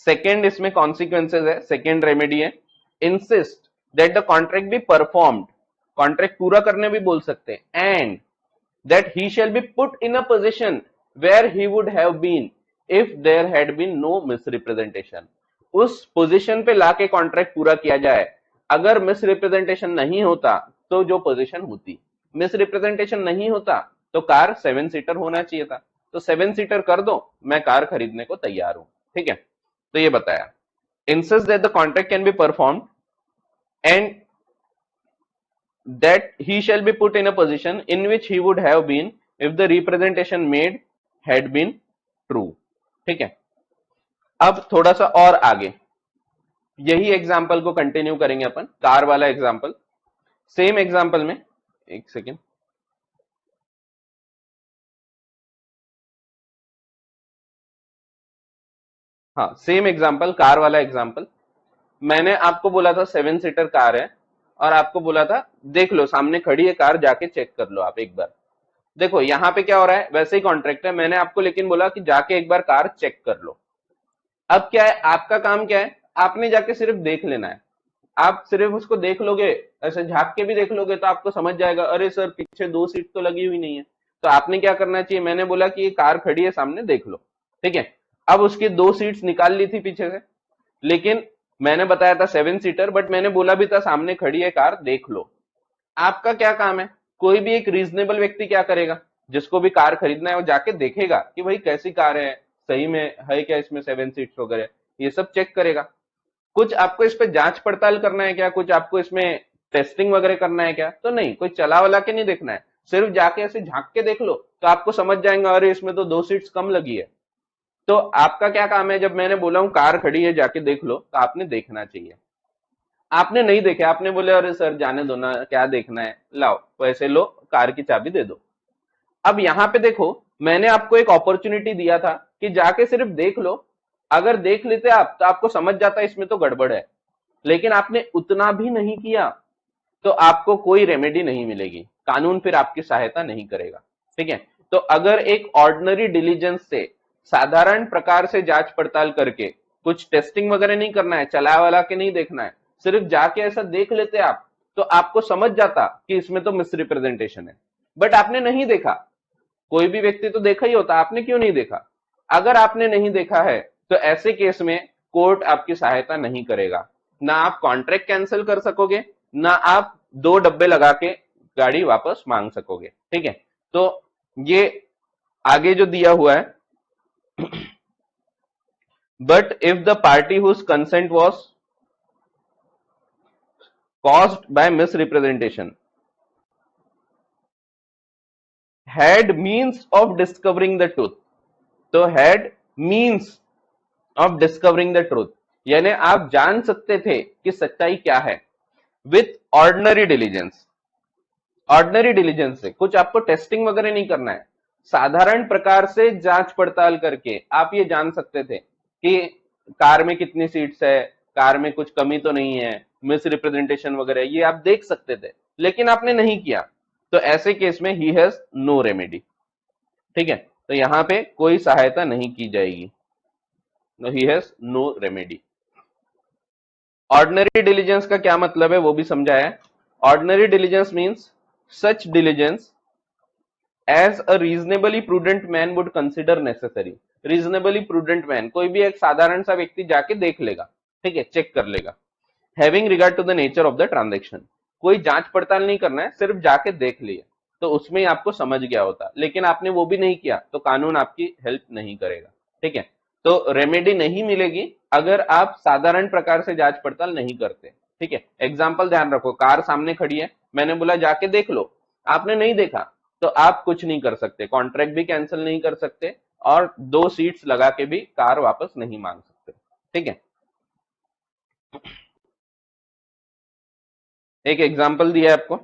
सेकंड इसमें कॉन्सिक्वेंसेज है, सेकंड रेमेडी है, insist that the contract be performed, contract पूरा करने भी बोल सकते हैं, and that he shall be put in a position where he would have been if there had been no misrepresentation. उस पोजीशन पे लाके कॉन्ट्रैक्ट पूरा किया जाए, अगर मिसरिप्रेजेंटेशन नहीं होता तो जो पोजीशन होती, मिसरिप्रेजेंटेशन नहीं होता तो कार 7 सीटर होना चाहिए था, तो 7 सीटर कर दो, मैं कार खरीदने को तैयार हूं। ठीक है, तो ये बताया। Insist that the contract can be performed and that he shall be put in a position in which he would have been if the representation made had been true। ठीक है, अब थोड़ा सा और आगे यही एग्जाम्पल को कंटिन्यू करेंगे अपन, कार वाला एग्जाम्पल। सेम एग्जाम्पल में, एक सेकेंड, हाँ सेम एग्जाम्पल, कार वाला एग्जाम्पल। मैंने आपको बोला था 7 सीटर कार है, और आपको बोला था देख लो सामने खड़ी है कार, जाके चेक कर लो आप एक बार। देखो यहाँ पे क्या हो रहा है, वैसे ही कॉन्ट्रैक्ट है, मैंने आपको लेकिन बोला कि जाके एक बार कार चेक कर लो। अब क्या है, आपका काम क्या है, आपने जाके सिर्फ देख लेना है। आप सिर्फ उसको देख लोगे, ऐसे झांक के भी देख लोगे तो आपको समझ जाएगा अरे सर पीछे 2 सीट तो लगी हुई नहीं है। तो आपने क्या करना चाहिए, मैंने बोला कि ये कार खड़ी है सामने देख लो। ठीक है, अब उसकी 2 सीट्स निकाल ली थी पीछे से, लेकिन मैंने बताया था 7 सीटर, बट मैंने बोला भी था सामने खड़ी है कार देख लो। आपका क्या काम है, कोई भी एक रीजनेबल व्यक्ति क्या करेगा, जिसको भी कार खरीदना है वो जाके देखेगा कि भाई कैसी कार है, सही में है क्या, इसमें 7 सीट्स वगैरह, ये सब चेक करेगा। कुछ आपको इस पे जांच पड़ताल करना है क्या, कुछ आपको इसमें टेस्टिंग वगैरह करना है क्या? तो नहीं, कोई चला वाला के नहीं देखना है, सिर्फ जाके ऐसे झांक के देख लो तो आपको समझ जाएंगे अरे इसमें तो 2 सीट्स कम लगी है। तो आपका क्या काम है, जब मैंने बोला हूं कार खड़ी है जाके देख लो, तो आपने देखना चाहिए। आपने नहीं देखे, आपने बोले अरे सर जाने दो ना, क्या देखना है, लाओ पैसे लो, कार की चाबी दे दो। अब यहां पे देखो, मैंने आपको एक अपॉर्चुनिटी दिया था कि जाके सिर्फ देख लो, अगर देख लेते आप तो आपको समझ जाता इसमें तो गड़बड़ है, लेकिन आपने उतना भी नहीं किया तो आपको कोई रेमेडी नहीं मिलेगी, कानून फिर आपकी सहायता नहीं करेगा। ठीक है, तो अगर एक ऑर्डिनरी डिलीजेंस से, साधारण प्रकार से जांच पड़ताल करके, कुछ टेस्टिंग वगैरह नहीं करना है, चला वाला के नहीं देखना है, सिर्फ जाके ऐसा देख लेते आप तो आपको समझ जाता कि इसमें तो मिसरिप्रेजेंटेशन है। बट आपने नहीं देखा, कोई भी व्यक्ति तो देखा ही होता, आपने क्यों नहीं देखा? अगर आपने नहीं देखा है तो ऐसे केस में कोर्ट आपकी सहायता नहीं करेगा, ना आप कॉन्ट्रैक्ट कैंसिल कर सकोगे, ना आप 2 डब्बे लगा के गाड़ी वापस मांग सकोगे। ठीक है, तो ये आगे जो दिया हुआ है, but if the party whose consent was caused by misrepresentation had means of discovering the truth, तो had means of discovering the truth, यानी आप जान सकते थे कि सच्चाई क्या है, with ordinary diligence. Ordinary diligence से कुछ आपको टेस्टिंग वगैरह नहीं करना है, साधारण प्रकार से जांच पड़ताल करके आप ये जान सकते थे कि कार में कितनी सीट्स है, कार में कुछ कमी तो नहीं है, मिस रिप्रेजेंटेशन वगैरह, ये आप देख सकते थे, लेकिन आपने नहीं किया, तो ऐसे केस में ही हैज नो रेमेडी। ठीक है, तो यहां पे कोई सहायता नहीं की जाएगी, he has no remedy. Ordinary diligence का क्या मतलब है वो भी समझाया है। Ordinary diligence means such diligence as a reasonably prudent man would consider necessary. Reasonably prudent man, कोई भी एक साधारण सा व्यक्ति जाके देख लेगा, ठीक है, चेक कर लेगा। Having regard to the nature of the transaction, कोई जांच पड़ताल नहीं करना है, सिर्फ जाके देख लिया तो उसमें ही आपको समझ गया होता, लेकिन आपने वो भी नहीं किया तो कानून आपकी हेल्प नहीं करेगा, ठीक है। तो रेमेडी नहीं मिलेगी अगर आप साधारण प्रकार से जांच पड़ताल नहीं करते, ठीक है। एग्जाम्पल ध्यान रखो, कार सामने खड़ी है, मैंने बोला जाके देख लो, आपने नहीं देखा तो आप कुछ नहीं कर सकते, कॉन्ट्रैक्ट भी कैंसिल नहीं कर सकते और 2 सीट्स लगा के भी कार वापस नहीं मांग सकते, ठीक है। एक एग्जाम्पल दिया है आपको,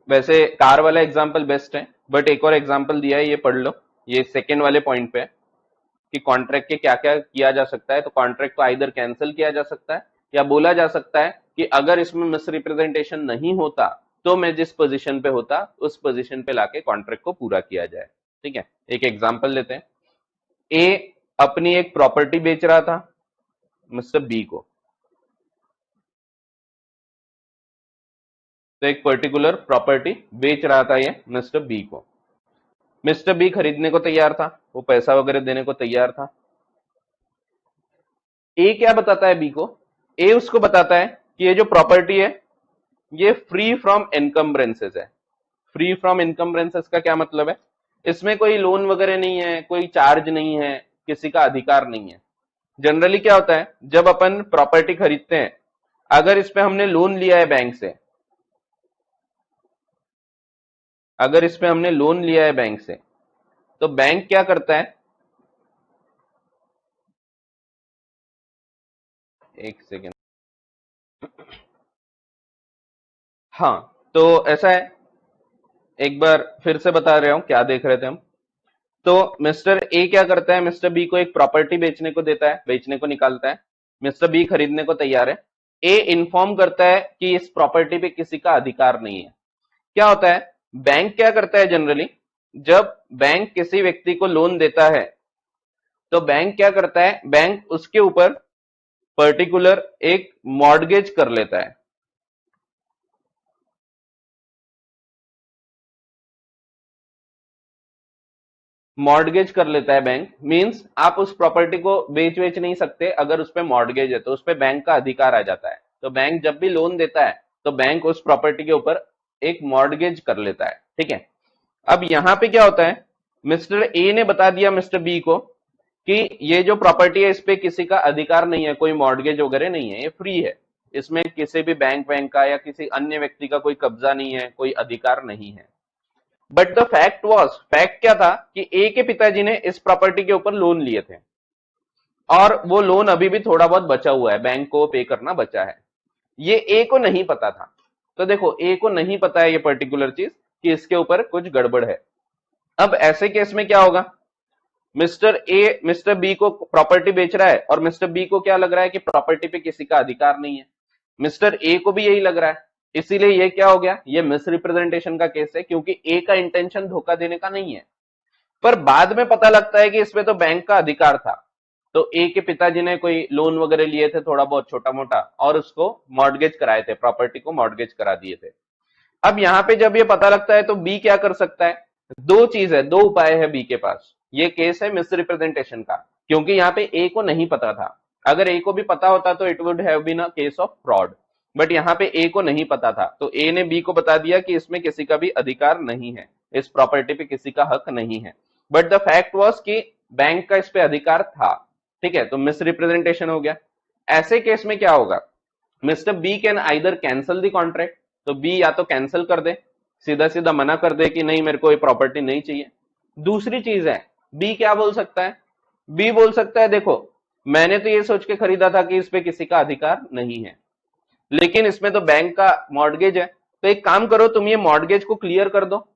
वैसे कार वाला एग्जाम्पल बेस्ट है, बट एक और एग्जाम्पल दिया है, ये पढ़ लो। ये सेकेंड वाले पॉइंट पे है कि कॉन्ट्रैक्ट के क्या क्या किया जा सकता है। तो कॉन्ट्रैक्ट को आइदर कैंसिल किया जा सकता है या बोला जा सकता है कि अगर इसमें मिसरिप्रेजेंटेशन नहीं होता तो मैं जिस पोजीशन पे होता उस पोजीशन पे लाके कॉन्ट्रैक्ट को पूरा किया जाए, ठीक है। एक एग्जाम्पल लेते हैं। ए अपनी एक प्रॉपर्टी बेच रहा था मिस्टर बी को, तो एक पर्टिकुलर प्रॉपर्टी बेच रहा था ये मिस्टर बी को। मिस्टर बी खरीदने को तैयार था, वो पैसा वगैरह देने को तैयार था। ए क्या बताता है बी को? ए उसको बताता है कि ये जो प्रॉपर्टी है ये फ्री फ्रॉम इनकम्ब्रेंसेस है। फ्री फ्रॉम इनकम्ब्रेंसेस का क्या मतलब है? इसमें कोई लोन वगैरह नहीं है, कोई चार्ज नहीं है, किसी का अधिकार नहीं है। जनरली क्या होता है, जब अपन प्रॉपर्टी खरीदते हैं, अगर इस पे हमने लोन लिया है बैंक से, अगर इस पे हमने लोन लिया है बैंक से, तो बैंक क्या करता है, एक सेकेंड, हाँ, तो ऐसा है, एक बार फिर से बता रहा हूं क्या देख रहे थे हम। तो मिस्टर ए क्या करता है, मिस्टर बी को एक प्रॉपर्टी बेचने को देता है, बेचने को निकालता है। मिस्टर बी खरीदने को तैयार है। ए इन्फॉर्म करता है कि इस प्रॉपर्टी पे किसी का अधिकार नहीं है। क्या होता है, बैंक क्या करता है जनरली, जब बैंक किसी व्यक्ति को लोन देता है तो बैंक क्या करता है, बैंक उसके ऊपर पर्टिकुलर एक मॉर्गेज कर लेता है। मॉर्गेज कर लेता है बैंक, मींस आप उस प्रॉपर्टी को बेच नहीं सकते, अगर उस पे मॉर्गेज है तो उस पे बैंक का अधिकार आ जाता है। तो बैंक जब भी लोन देता है तो बैंक उस प्रॉपर्टी के ऊपर एक मॉर्गेज कर लेता है, ठीक है। अब यहां पे क्या होता है, मिस्टर ए ने बता दिया मिस्टर बी को कि ये जो प्रॉपर्टी है इस पे किसी का अधिकार नहीं है, कोई मॉर्गेज वगैरह नहीं है, ये फ्री है, इसमें किसी भी बैंक का या किसी अन्य व्यक्ति का कोई कब्जा नहीं है, कोई अधिकार नहीं है। But the fact was, fact क्या था कि ए के पिताजी ने इस प्रॉपर्टी के ऊपर लोन लिए थे और वो लोन अभी भी थोड़ा बहुत बचा हुआ है, बैंक को पे करना बचा है। ये ए को नहीं पता था। तो देखो, ए को नहीं पता है ये पर्टिकुलर चीज कि इसके ऊपर कुछ गड़बड़ है। अब ऐसे केस में क्या होगा, मिस्टर ए मिस्टर बी को प्रॉपर्टी बेच रहा है और मिस्टर बी को क्या लग रहा है कि प्रॉपर्टी पे किसी का अधिकार नहीं है। मिस्टर ए को भी यही लग रहा है, इसीलिए ये क्या हो गया, ये मिसरिप्रेजेंटेशन का केस है, क्योंकि ए का इंटेंशन धोखा देने का नहीं है। पर बाद में पता लगता है कि इसमें तो बैंक का अधिकार था, तो ए के पिताजी ने कोई लोन वगैरह लिए थे थोड़ा बहुत छोटा मोटा और उसको मॉर्गेज कराए थे, प्रॉपर्टी को मॉर्गेज करा दिए थे। अब यहां पे जब ये पता लगता है तो बी क्या कर सकता है, दो चीज है, दो उपाय है बी के पास। ये केस है मिसरिप्रेजेंटेशन का, क्योंकि यहाँ पे ए को नहीं पता था। अगर ए को भी पता होता तो it would have been a case of fraud, but यहाँ पे ए को नहीं पता था, तो ए ने बी को बता दिया कि इसमें किसी का भी अधिकार नहीं है, इस प्रॉपर्टी पे किसी का हक नहीं है। बट द फैक्ट वॉज कि बैंक का इस पे अधिकार था, ठीक है, तो मिसरिप्रेजेंटेशन हो गया। ऐसे केस में क्या होगा, mister B can either cancel the contract, तो बी या तो कैंसिल कर दे, सीधा सीधा मना कर दे कि नहीं मेरे को ये प्रॉपर्टी नहीं चाहिए। दूसरी चीज है, बी क्या बोल सकता है, बी बोल सकता है देखो मैंने तो ये सोच के खरीदा था कि इस पे किसी का अधिकार नहीं है, लेकिन इसमें तो बैंक का मॉर्गेज है, तो एक काम करो तुम ये मॉर्गेज को क्लियर कर दो,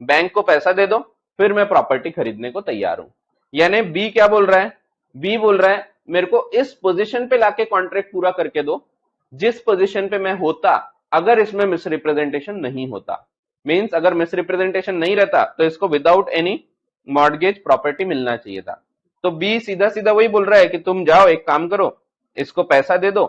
बैंक को पैसा दे दो, फिर मैं प्रॉपर्टी खरीदने को तैयार हूं। यानी बी क्या बोल रहा है, बी बोल रहा है मेरे को इस पोजीशन पे लाके कॉन्ट्रैक्ट पूरा करके दो जिस पोजीशन पे मैं होता अगर इसमें मिसरिप्रेजेंटेशन नहीं होता। मींस अगर मिसरिप्रेजेंटेशन नहीं रहता तो इसको विदाउट एनी मॉर्गेज प्रॉपर्टी मिलना चाहिए था। तो बी सीधा सीधा वही बोल रहा है कि तुम जाओ एक काम करो, इसको पैसा दे दो,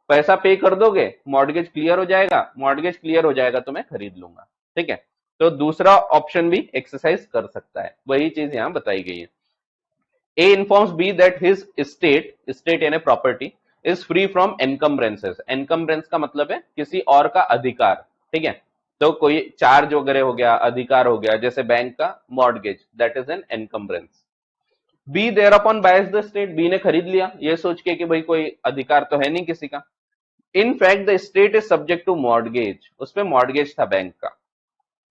पैसा पे कर दोगे, मॉर्गेज क्लियर हो जाएगा, मॉर्गेज क्लियर हो जाएगा तो मैं खरीद लूंगा, ठीक है। तो दूसरा ऑप्शन भी एक्सरसाइज कर सकता है, वही चीज यहाँ बताई गई है। A informs B that his estate यानी प्रॉपर्टी इज फ्री फ्रॉम एनकम्ब्रेंसेस। एनकम्ब्रेंस का मतलब है किसी और का अधिकार, ठीक है। तो कोई चार्ज वगैरह हो गया, अधिकार हो गया, जैसे बैंक का mortgage, that is an encumbrance. B there upon buys the estate, B ने खरीद लिया ये सोच के कि भाई कोई अधिकार तो है नहीं किसी का। In fact the estate is subject to mortgage, उसपे मॉर्गेज था बैंक का।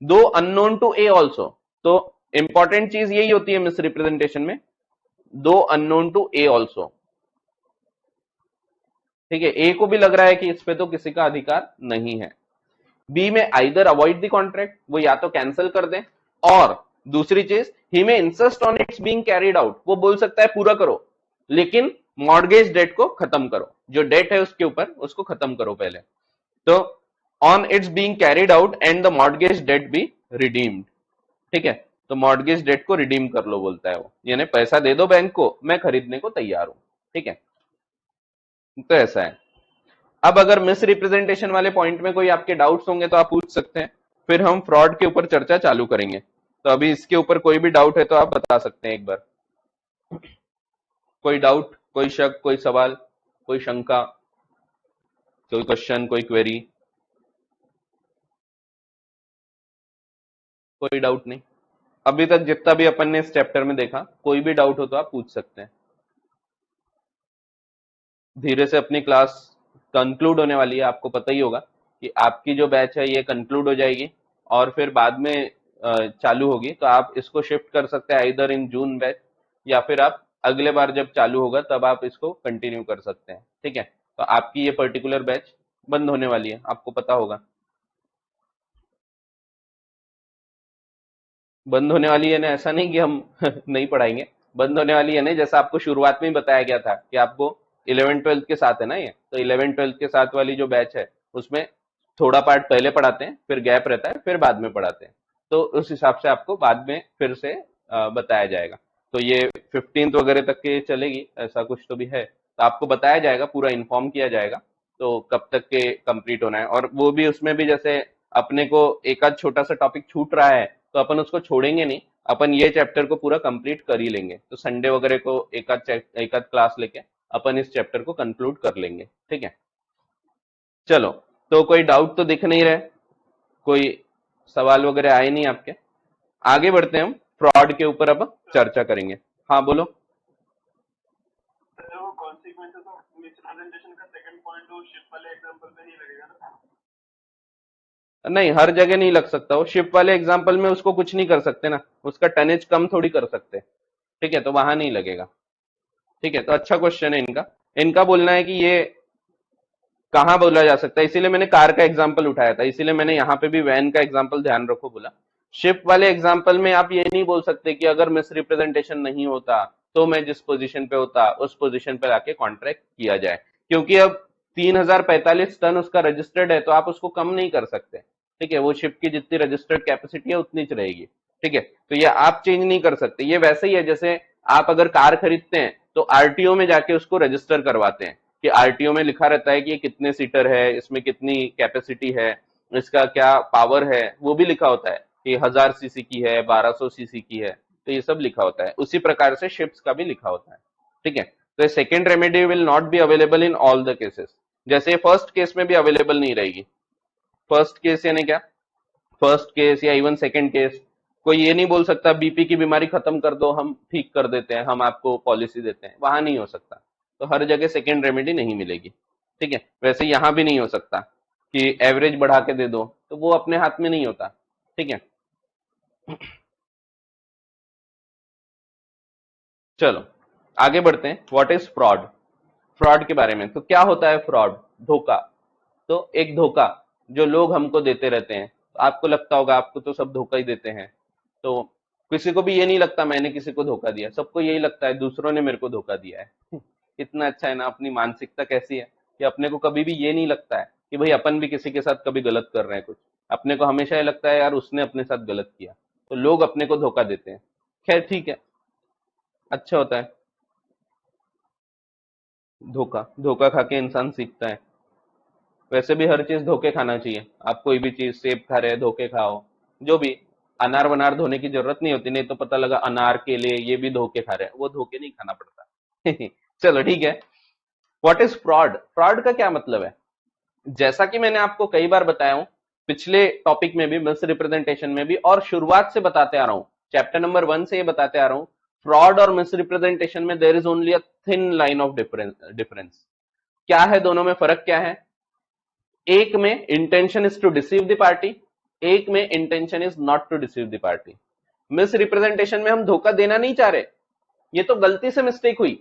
Though unknown to A also, तो इंपॉर्टेंट चीज यही होती है मिस रिप्रेजेंटेशन में, दो अननोन टू ए ऑल्सो, ठीक है। ए को भी लग रहा है कि इस पे तो किसी का अधिकार नहीं है। बी में आइदर अवॉइड द कॉन्ट्रैक्ट, वो या तो कैंसिल कर दे, और दूसरी चीज ही में insist on its being carried out, वो बोल सकता है पूरा करो लेकिन मॉर्गेज डेट को खत्म करो, जो डेट है उसके ऊपर उसको खत्म करो पहले। तो on its being carried out and the mortgage debt be redeemed, ठीक है। तो मॉर्गेज डेट को रिडीम कर लो बोलता है वो, यानी पैसा दे दो बैंक को, मैं खरीदने को तैयार हूं, ठीक है। तो ऐसा है। अब अगर मिस रिप्रेजेंटेशन वाले पॉइंट में कोई आपके डाउट्स होंगे तो आप पूछ सकते हैं, फिर हम फ्रॉड के ऊपर चर्चा चालू करेंगे। तो अभी इसके ऊपर कोई भी डाउट है तो आप बता सकते हैं एक बार। कोई डाउट, कोई शक, कोई सवाल, कोई शंका, कोई क्वेश्चन, कोई क्वेरी? कोई डाउट नहीं? अभी तक जितना भी अपन ने इस चैप्टर में देखा, कोई भी डाउट हो तो आप पूछ सकते हैं। धीरे से अपनी क्लास कंक्लूड होने वाली है, आपको पता ही होगा कि आपकी जो बैच है ये कंक्लूड हो जाएगी और फिर बाद में चालू होगी। तो आप इसको शिफ्ट कर सकते हैं इधर इन जून बैच, या फिर आप अगले बार जब चालू होगा तब आप इसको कंटिन्यू कर सकते हैं, ठीक है। तो आपकी ये पर्टिकुलर बैच बंद होने वाली है, आपको पता होगा। बंद होने वाली है ना, ऐसा नहीं कि हम नहीं पढ़ाएंगे, बंद होने वाली है ना, जैसा आपको शुरुआत में ही बताया गया था कि आपको 11th 12th के साथ है ना ये, तो 11th 12th के साथ वाली जो बैच है उसमें थोड़ा पार्ट पहले पढ़ाते हैं, फिर गैप रहता है, फिर बाद में पढ़ाते हैं। तो उस हिसाब से आपको बाद में फिर से बताया जाएगा। तो ये 15th वगैरह तक के चलेगी, ऐसा कुछ तो भी है, तो आपको बताया जाएगा, पूरा इन्फॉर्म किया जाएगा तो कब तक के कंप्लीट होना है। और वो भी उसमें भी जैसे अपने को एक आध छोटा सा टॉपिक छूट रहा है तो अपन उसको छोड़ेंगे नहीं, अपन ये चैप्टर को पूरा कंप्लीट कर ही लेंगे। तो संडे वगैरह को एक आध क्लास लेके अपन इस चैप्टर को कंक्लूड कर लेंगे, ठीक है। चलो, तो कोई डाउट तो दिख नहीं रहा है, कोई सवाल वगैरह आए नहीं आपके? आगे बढ़ते हैं, हम फ्रॉड के ऊपर अब चर्चा करेंगे। हाँ बोलो। वो कॉन्सिक्वेंसेस ऑफ मिसप्रेजेंटेशन का सेकंड पॉइंट वो शिप वाले एग्जांपल पे नहीं लगेगा ना? नहीं, हर जगह नहीं लग सकता, वो शिप वाले एग्जाम्पल में उसको कुछ नहीं कर सकते ना, उसका टनेज कम थोड़ी कर सकते, ठीक है, तो वहां नहीं लगेगा, ठीक है। तो अच्छा क्वेश्चन है इनका। इनका बोलना है कि ये कहाँ बोला जा सकता है, इसीलिए मैंने कार का एग्जाम्पल उठाया था, इसीलिए मैंने यहाँ पे भी वैन का एग्जाम्पल ध्यान रखो बोला। शिप वाले एग्जाम्पल में आप ये नहीं बोल सकते कि अगर मिस रिप्रेजेंटेशन नहीं होता तो मैं जिस पोजीशन पे होता उस पोजीशन पे लाके कॉन्ट्रैक्ट किया जाए, क्योंकि अब 3045 टन उसका रजिस्टर्ड है तो आप उसको कम नहीं कर सकते, ठीक है। वो शिप की जितनी रजिस्टर्ड कैपेसिटी है उतनी च रहेगी, ठीक है। तो ये आप चेंज नहीं कर सकते। ये वैसे ही है जैसे आप अगर कार खरीदते हैं तो आरटीओ में जाके उसको रजिस्टर करवाते हैं कि आरटीओ में लिखा रहता है कि ये कितने सीटर है, इसमें कितनी कैपेसिटी है, इसका क्या पावर है, वो भी लिखा होता है कि 1000 सीसी की है, 1200 सीसी की है, तो ये सब लिखा होता है। उसी प्रकार से शिप्स का भी लिखा होता है, ठीक है। तो second remedy will not be available in all the cases, जैसे फर्स्ट केस में भी अवेलेबल नहीं रहेगी। फर्स्ट केस यानी क्या? फर्स्ट केस या इवन सेकेंड केस, कोई ये नहीं बोल सकता बीपी की बीमारी खत्म कर दो, हम ठीक कर देते हैं, हम आपको पॉलिसी देते हैं, वहां नहीं हो सकता। तो हर जगह सेकेंड रेमेडी नहीं मिलेगी, ठीक है। वैसे यहां भी नहीं हो सकता कि एवरेज बढ़ा के दे दो, तो वो अपने हाथ में नहीं होता, ठीक है। चलो आगे बढ़ते हैं, व्हाट इज फ्रॉड। फ्रॉड के बारे में, तो क्या होता है फ्रॉड? धोखा। तो एक धोखा जो लोग हमको देते रहते हैं, तो आपको लगता होगा आपको तो सब धोखा ही देते हैं, तो किसी को भी ये नहीं लगता मैंने किसी को धोखा दिया, सबको यही लगता है दूसरों ने मेरे को धोखा दिया है। इतना अच्छा है ना, अपनी मानसिकता कैसी है कि अपने को कभी भी ये नहीं लगता है कि भाई अपन भी किसी के साथ कभी गलत कर रहे हैं कुछ, अपने को हमेशा ये लगता है यार उसने अपने साथ गलत किया, तो लोग अपने को धोखा देते हैं। खैर ठीक है, अच्छा होता है। धोखा धोखा खा के इंसान सीखता है। वैसे भी हर चीज धोखे खाना चाहिए, आप कोई भी चीज सेब खा रहे हैं धोखे खाओ, जो भी अनार वनार धोने की जरूरत नहीं होती, नहीं तो पता लगा अनार केले ये भी धो के खा रहे हैं, वो धो के नहीं खाना पड़ता। चलो ठीक है। What is fraud? फ्रॉड का क्या मतलब है? जैसा कि मैंने आपको कई बार बताया हूं, पिछले टॉपिक में भी, मिस रिप्रेजेंटेशन में भी, और शुरुआत से बताते आ रहा हूं, चैप्टर नंबर 1 से ये बताते आ रहा हूं, फ्रॉड और मिस रिप्रेजेंटेशन में there is only a thin line of difference. क्या है दोनों में फर्क? क्या है? एक में intention is to deceive the party, एक में intention is not to deceive the party. Misrepresentation में हम धोखा देना नहीं चाह रहे, ये तो गलती से मिस्टेक हुई,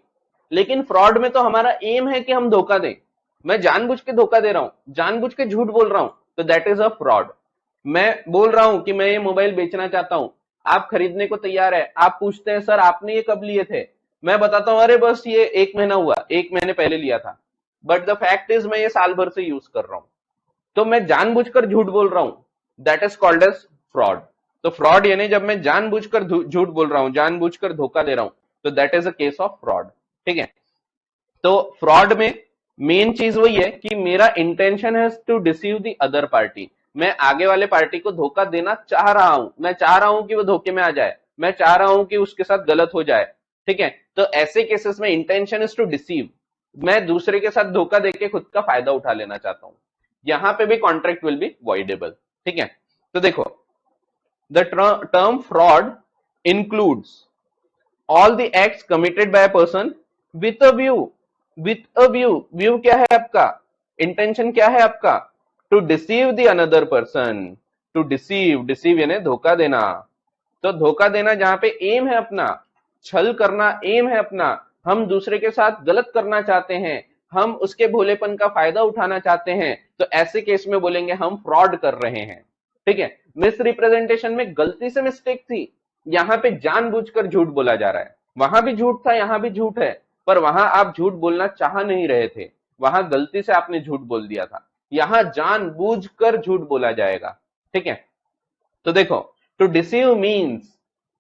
लेकिन फ्रॉड में तो हमारा एम है कि हम धोखा दें। मैं जानबूझ के धोखा दे रहा हूं, जानबूझ के झूठ बोल रहा हूं, तो दैट इज अ फ्रॉड। मैं बोल रहा हूं कि मैं ये मोबाइल बेचना चाहता हूं, आप खरीदने को तैयार है, आप पूछते हैं सर आपने ये कब लिए थे, मैं बताता हूं अरे बस ये 1 महीना हुआ, 1 महीने पहले लिया था, बट द फैक्ट इज मैं ये साल भर से यूज कर रहा हूं, तो मैं जानबूझकर झूठ बोल रहा हूं, that is called as fraud. तो फ्रॉड यानी जब मैं जानबूझकर झूठ बोल रहा हूं, जानबूझकर धोखा दे रहा हूं, तो that is a case of fraud. ठीक है, तो फ्रॉड में मेन चीज वही है कि मेरा इंटेंशन है to deceive the other party, मैं आगे वाले पार्टी को धोखा देना चाह रहा हूं, मैं चाह रहा हूं कि वो धोखे में आ जाए, मैं चाह रहा हूं कि उसके साथ गलत हो जाए। ठीक है, तो ऐसे केसेस में इंटेंशन इज टू डिसीव, मैं दूसरे के साथ धोखा देके खुद का फायदा उठा लेना चाहता हूं, यहां पे भी कॉन्ट्रैक्ट विल बी वॉइडेबल। ठीक है, तो देखो the term fraud includes all the acts committed by a person with a view, with a view, view क्या है आपका, इंटेंशन क्या है आपका, to deceive the another person, to deceive, deceive यानी धोखा देना, तो धोखा देना जहां पे एम है अपना, छल करना एम है अपना, हम दूसरे के साथ गलत करना चाहते हैं, हम उसके भोलेपन का फायदा उठाना चाहते हैं, तो ऐसे केस में बोलेंगे हम फ्रॉड कर रहे हैं। ठीक है, मिस रिप्रेजेंटेशन में गलती से मिस्टेक थी, यहां पे जानबूझकर झूठ बोला जा रहा है, वहां भी झूठ था यहां भी झूठ है, पर वहां आप झूठ बोलना चाह नहीं रहे थे, वहां गलती से आपने झूठ बोल दिया था, यहां जानबूझकर झूठ बोला जाएगा। ठीक है, तो देखो टू डिसीव मीन्स,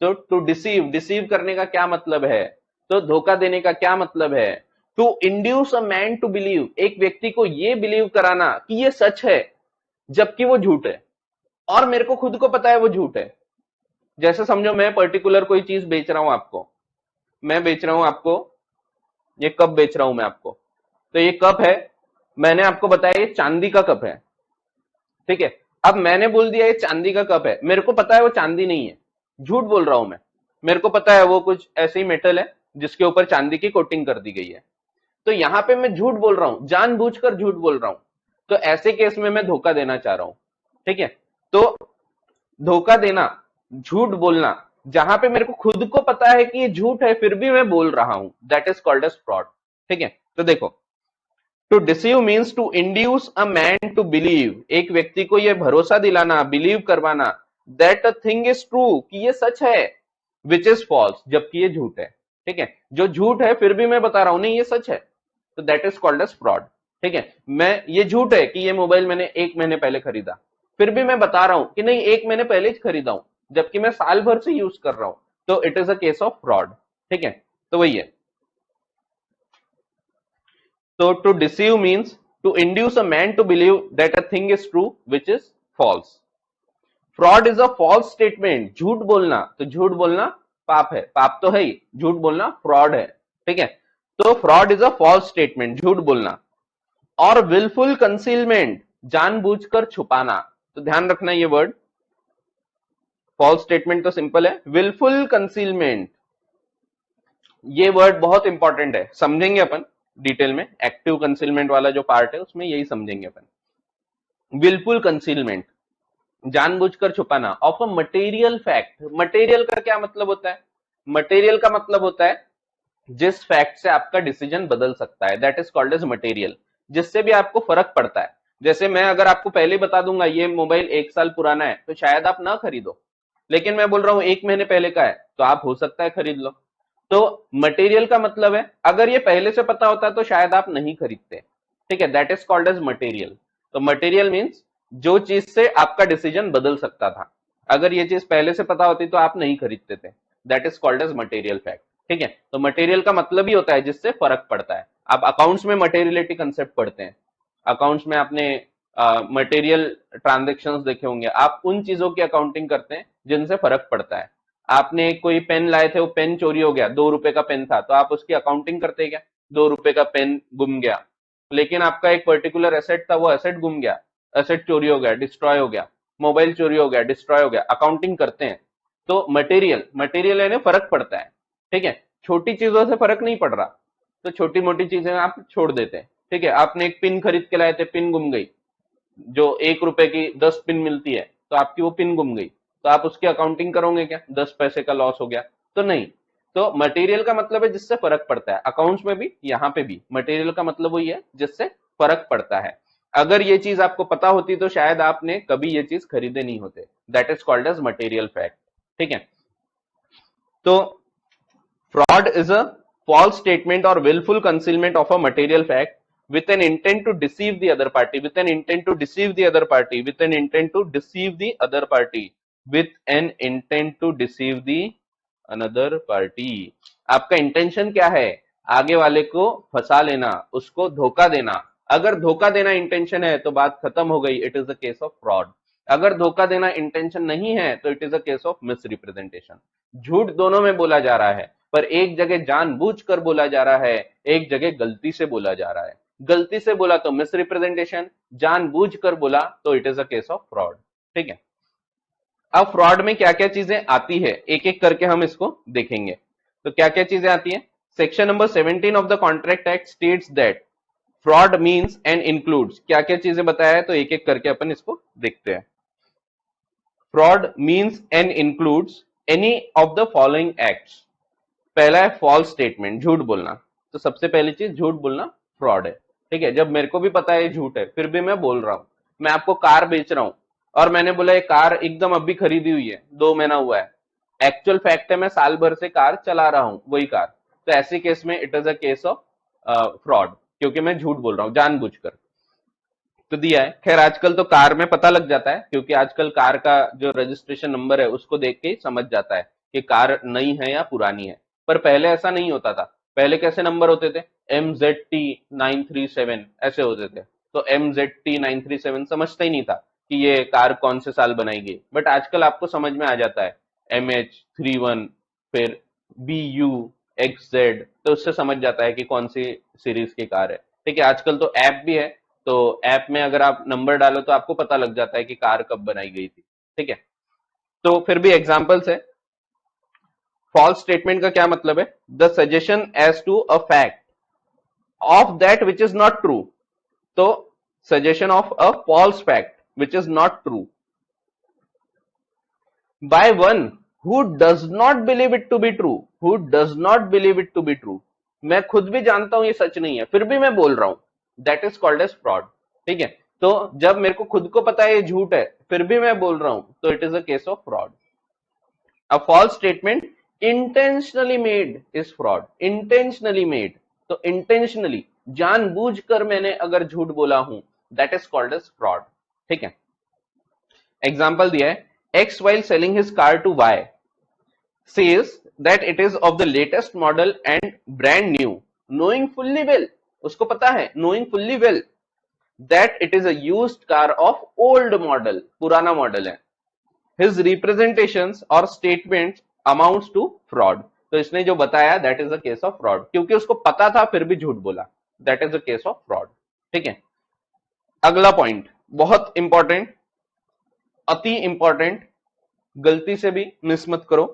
तो टू डिसीव, डिसीव करने का क्या मतलब है, तो धोखा देने का क्या मतलब है, to induce a man to believe, एक व्यक्ति को यह बिलीव कराना कि यह सच है जबकि वो झूठ है, और मेरे को खुद को पता है वो झूठ है। जैसे समझो मैं पर्टिकुलर कोई चीज बेच रहा हूं आपको, मैं बेच रहा हूं आपको, ये कप बेच रहा हूं मैं आपको, तो ये कप है, मैंने आपको बताया ये चांदी का कप है। ठीक है, अब मैंने बोल दिया ये चांदी का कप है, मेरे को पता है वो चांदी नहीं है, झूठ बोल रहा हूं मैं, मेरे को पता है वो कुछ ऐसे ही मेटल है जिसके ऊपर चांदी की कोटिंग कर दी गई है, तो यहां पे मैं झूठ बोल रहा हूं, जानबूझकर झूठ बोल रहा हूं, तो ऐसे केस में मैं धोखा देना चाह रहा हूं। ठीक है, तो धोखा देना, झूठ बोलना, जहां पे मेरे को खुद को पता है कि ये झूठ है फिर भी मैं बोल रहा हूं, that is called as fraud. ठीक है, तो देखो to deceive means to induce a man to believe, एक व्यक्ति को यह भरोसा दिलाना, बिलीव करवाना, that a thing is true, कि ये सच है, विच इज फॉल्स, जबकि ये झूठ है। ठीक है, जो झूठ है फिर भी मैं बता रहा हूं नहीं ये सच है, तो that is called as fraud. ठीक है, मैं, ये झूठ है कि ये मोबाइल मैंने 1 महीने पहले खरीदा, फिर भी मैं बता रहा हूं कि नहीं 1 महीने पहले ही खरीदा हूं, जबकि मैं साल भर से यूज कर रहा हूं, तो it is a case of fraud. ठीक है, तो वही है, so to deceive means to induce a man to believe that a thing is true which is false. Fraud is a false statement, झूठ बोलना, तो झूठ बोलना पाप है, पाप तो है ही, झूठ बोलना फ्रॉड है। ठीक है, तो fraud is a false statement, झूठ बोलना, और विलफुल कंसीलमेंट, जानबूझकर छुपाना, तो ध्यान रखना ये वर्ड, फॉल्स स्टेटमेंट तो सिंपल है, विलफुल कंसीलमेंट ये वर्ड बहुत इंपॉर्टेंट है, समझेंगे अपन डिटेल में, एक्टिव कंसीलमेंट वाला जो पार्ट है उसमें यही समझेंगे अपन। विलफुल कंसीलमेंट, जानबूझकर छुपाना, of a material fact, material का क्या मतलब होता है, मटेरियल का मतलब होता है जिस फैक्ट से आपका डिसीजन बदल सकता है, that is called as material, जिससे भी आपको फर्क पड़ता है। जैसे मैं अगर आपको पहले बता दूंगा ये मोबाइल 1 साल पुराना है तो शायद आप ना खरीदो, लेकिन मैं बोल रहा हूं 1 महीने पहले का है तो आप हो सकता है खरीद लो। तो मटेरियल का मतलब है अगर ये पहले से पता होता तो शायद आप नहीं खरीदते। ठीक है, that is called as material. तो मटेरियल मींस जो चीज से आपका डिसीजन बदल सकता था, अगर ये चीज पहले से पता होती तो आप नहीं खरीदते थे, that is called as material fact. ठीक है, तो मटेरियल का मतलब ही होता है जिससे फर्क पड़ता है। आप अकाउंट्स में मटेरियलिटी कंसेप्ट पढ़ते हैं, अकाउंट्स में आपने मटेरियल ट्रांजेक्शंस देखे होंगे, आप उन चीजों की अकाउंटिंग करते हैं जिनसे फर्क पड़ता है। आपने कोई पेन लाए थे, वो पेन चोरी हो गया, 2 रुपए का पेन था, तो आप उसकी अकाउंटिंग करते क्या? 2 रुपए का पेन गुम गया। लेकिन आपका एक पर्टिकुलर एसेट था, वो एसेट गुम गया, एसेट चोरी हो गया, डिस्ट्रॉय हो गया, मोबाइल चोरी हो गया, डिस्ट्रॉय हो गया, अकाउंटिंग करते हैं। तो मटेरियल मटेरियल यानी फर्क पड़ता है, ठीक है। छोटी चीजों से फर्क नहीं पड़ रहा, तो छोटी मोटी चीजें आप छोड़ देते हैं, ठीक है। आपने एक पिन खरीद के लाए थे, पिन गुम गई, जो 1 रुपए की 10 पिन मिलती है, तो आपकी वो पिन गुम गई, तो आप उसकी अकाउंटिंग करोगे क्या? 10 पैसे का लॉस हो गया, तो नहीं। तो मटेरियल का मतलब है जिससे फर्क पड़ता है, अकाउंट्स में भी यहाँ पे भी मटेरियल का मतलब वही है जिससे फर्क पड़ता है। अगर ये चीज आपको पता होती तो शायद आपने कभी ये चीज खरीदे नहीं होते। That is called as material fact, ठीक है। तो fraud is a false statement or willful concealment of a material fact with an intent to deceive the other party, with an intent to deceive the other party, with an intent to deceive the other party, with an intent to deceive the another party। आपका intention क्या है? आगे वाले को फंसा लेना, उसको धोखा देना। अगर धोखा देना इंटेंशन है तो बात खत्म हो गई, it is a case of fraud. अगर धोखा देना इंटेंशन नहीं है तो it is a case of miss representation. झूठ दोनों में बोला जा रहा है, पर एक जगह जानबूझकर बोला जा रहा है, एक जगह गलती से बोला जा रहा है। गलती से बोला तो मिस रिप्रेजेंटेशन, जानबूझकर बोला तो it is a case of fraud, ठीक है। अब फ्रॉड में क्या क्या चीजें आती है, एक एक करके हम इसको देखेंगे। तो क्या क्या चीजें आती है? Section number 17 of the contract act states that fraud means and includes, क्या क्या चीजें बताया है, तो एक एक करके अपन इसको देखते हैं। Fraud means and includes any of the following acts. पहला है फॉल्स स्टेटमेंट, झूठ बोलना। तो सबसे पहली चीज, झूठ बोलना फ्रॉड है, ठीक है। जब मेरे को भी पता है ये झूठ है, फिर भी मैं बोल रहा हूं। मैं आपको कार बेच रहा हूं और मैंने बोला ये कार एकदम अभी खरीदी हुई है, 2 महीना हुआ है। एक्चुअल फैक्ट है मैं साल भर से कार चला रहा हूं वही कार, तो ऐसे केस में it is a case of fraud, क्योंकि मैं झूठ बोल रहा हूं जानबूझकर। तो दिया है। खैर आजकल तो कार में पता लग जाता है, क्योंकि आजकल कार का जो रजिस्ट्रेशन नंबर है उसको देख के ही समझ जाता है कि कार नई है या पुरानी है। पर पहले ऐसा नहीं होता था। पहले कैसे नंबर होते थे? MZT937 ऐसे होते थे। तो MZT937 समझता ही नहीं था कि ये कार कौन से साल बनाई गई, बट आजकल आपको समझ में आ जाता है। MH31, फिर BUXZ, तो उससे समझ जाता है कि कौन सी सीरीज की कार है, ठीक है। आजकल तो ऐप भी है, तो ऐप में अगर आप नंबर डालो तो आपको पता लग जाता है कि कार कब बनाई गई थी, ठीक है। तो फिर भी एग्जांपल्स है। फॉल्स स्टेटमेंट का क्या मतलब है? The suggestion as to a fact of that which is not true. तो suggestion of a false fact which is not true by one who does not believe it to be true, who does not believe it to be true. मैं खुद भी जानता हूं ये सच नहीं है, फिर भी मैं बोल रहा हूं, that is called as fraud, ठीक है। तो जब मेरे को खुद को पता है ये झूठ है, फिर भी मैं बोल रहा हूं, तो it is a case of fraud. A false statement intentionally made is fraud, intentionally made। तो intentionally जानबूझकर मैंने अगर झूठ बोला हूं, that is called as fraud, ठीक है। एग्जाम्पल दिया है, X while selling his car to Y says that it is of the latest model and brand new, knowing fully well, उसको पता है, knowing fully well that it is a used car of old model, पुराना model है। His representations or statements amounts to fraud। तो इसने जो बताया that is a case of fraud, क्योंकि उसको पता था फिर भी झूठ बोला, that is a case of fraud, ठीक है। अगला पॉइंट बहुत इंपॉर्टेंट, अति इंपॉर्टेंट, गलती से भी मिस मत करो।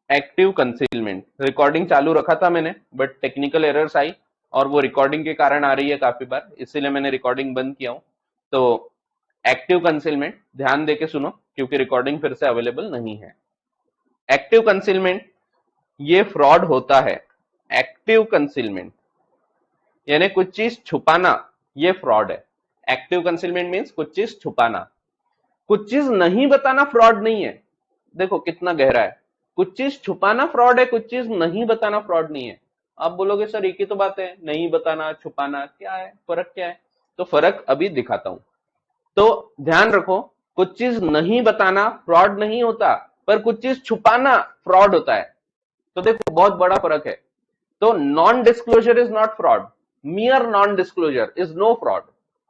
Active concealment. रिकॉर्डिंग चालू रखा था मैंने, बट टेक्निकल एरर्स आई और वो रिकॉर्डिंग के कारण आ रही है काफी बार, इसीलिए मैंने रिकॉर्डिंग बंद किया हूं। तो एक्टिव कंसीलमेंट ध्यान देके सुनो, क्योंकि रिकॉर्डिंग फिर से अवेलेबल नहीं है। एक्टिव कंसीलमेंट ये फ्रॉड होता है। एक्टिव कंसीलमेंट यानी कुछ चीज छुपाना, ये फ्रॉड है। एक्टिव कंसीलमेंट मीन्स कुछ चीज छुपाना। कुछ चीज नहीं बताना फ्रॉड नहीं है। देखो कितना गहरा है। कुछ चीज छुपाना फ्रॉड है, कुछ चीज नहीं बताना फ्रॉड नहीं है। आप बोलोगे सर एक ही तो बात है, नहीं बताना छुपाना, क्या है फर्क, क्या है? तो फर्क अभी दिखाता हूं। तो ध्यान रखो, कुछ चीज नहीं बताना फ्रॉड नहीं होता, पर कुछ चीज छुपाना फ्रॉड होता है। तो देखो बहुत बड़ा फर्क है। तो non disclosure is not fraud, mere non disclosure is no fraud.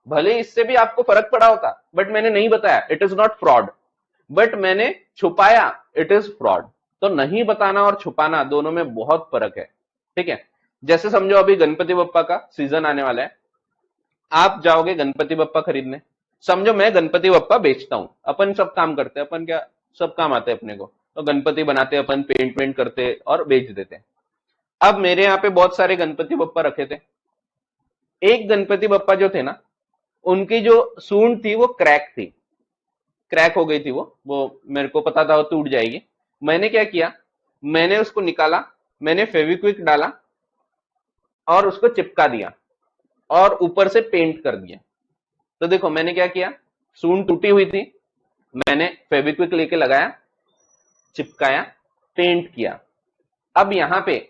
भले इससे भी आपको फर्क पड़ा होता, बट मैंने नहीं बताया, it is not fraud. But मैंने छुपाया, इट इज फ्रॉड। तो नहीं बताना और छुपाना दोनों में बहुत फर्क है, ठीक है। जैसे समझो अभी गणपति बप्पा का सीजन आने वाला है, आप जाओगे गणपति बप्पा खरीदने, समझो मैं गणपति बप्पा बेचता हूं, अपन सब काम करते हैं, अपन क्या सब काम आते हैं अपने को, तो गणपति बनाते हैं अपन, पेंट वेंट करते और बेच देते हैं। अब मेरे यहाँ पे बहुत सारे गणपति बप्पा रखे थे, एक गणपति बप्पा जो थे ना, उनकी जो सूंड थी वो क्रैक थी, क्रैक हो गई थी, वो मेरे को पता था वो टूट जाएगी। मैंने क्या किया, मैंने उसको निकाला, मैंने फेविक्विक डाला और उसको चिपका दिया और ऊपर से पेंट कर दिया। तो देखो मैंने क्या किया, सूंड टूटी हुई थी, मैंने फेविक्विक लेके लगाया, चिपकाया, पेंट किया। अब यहां पे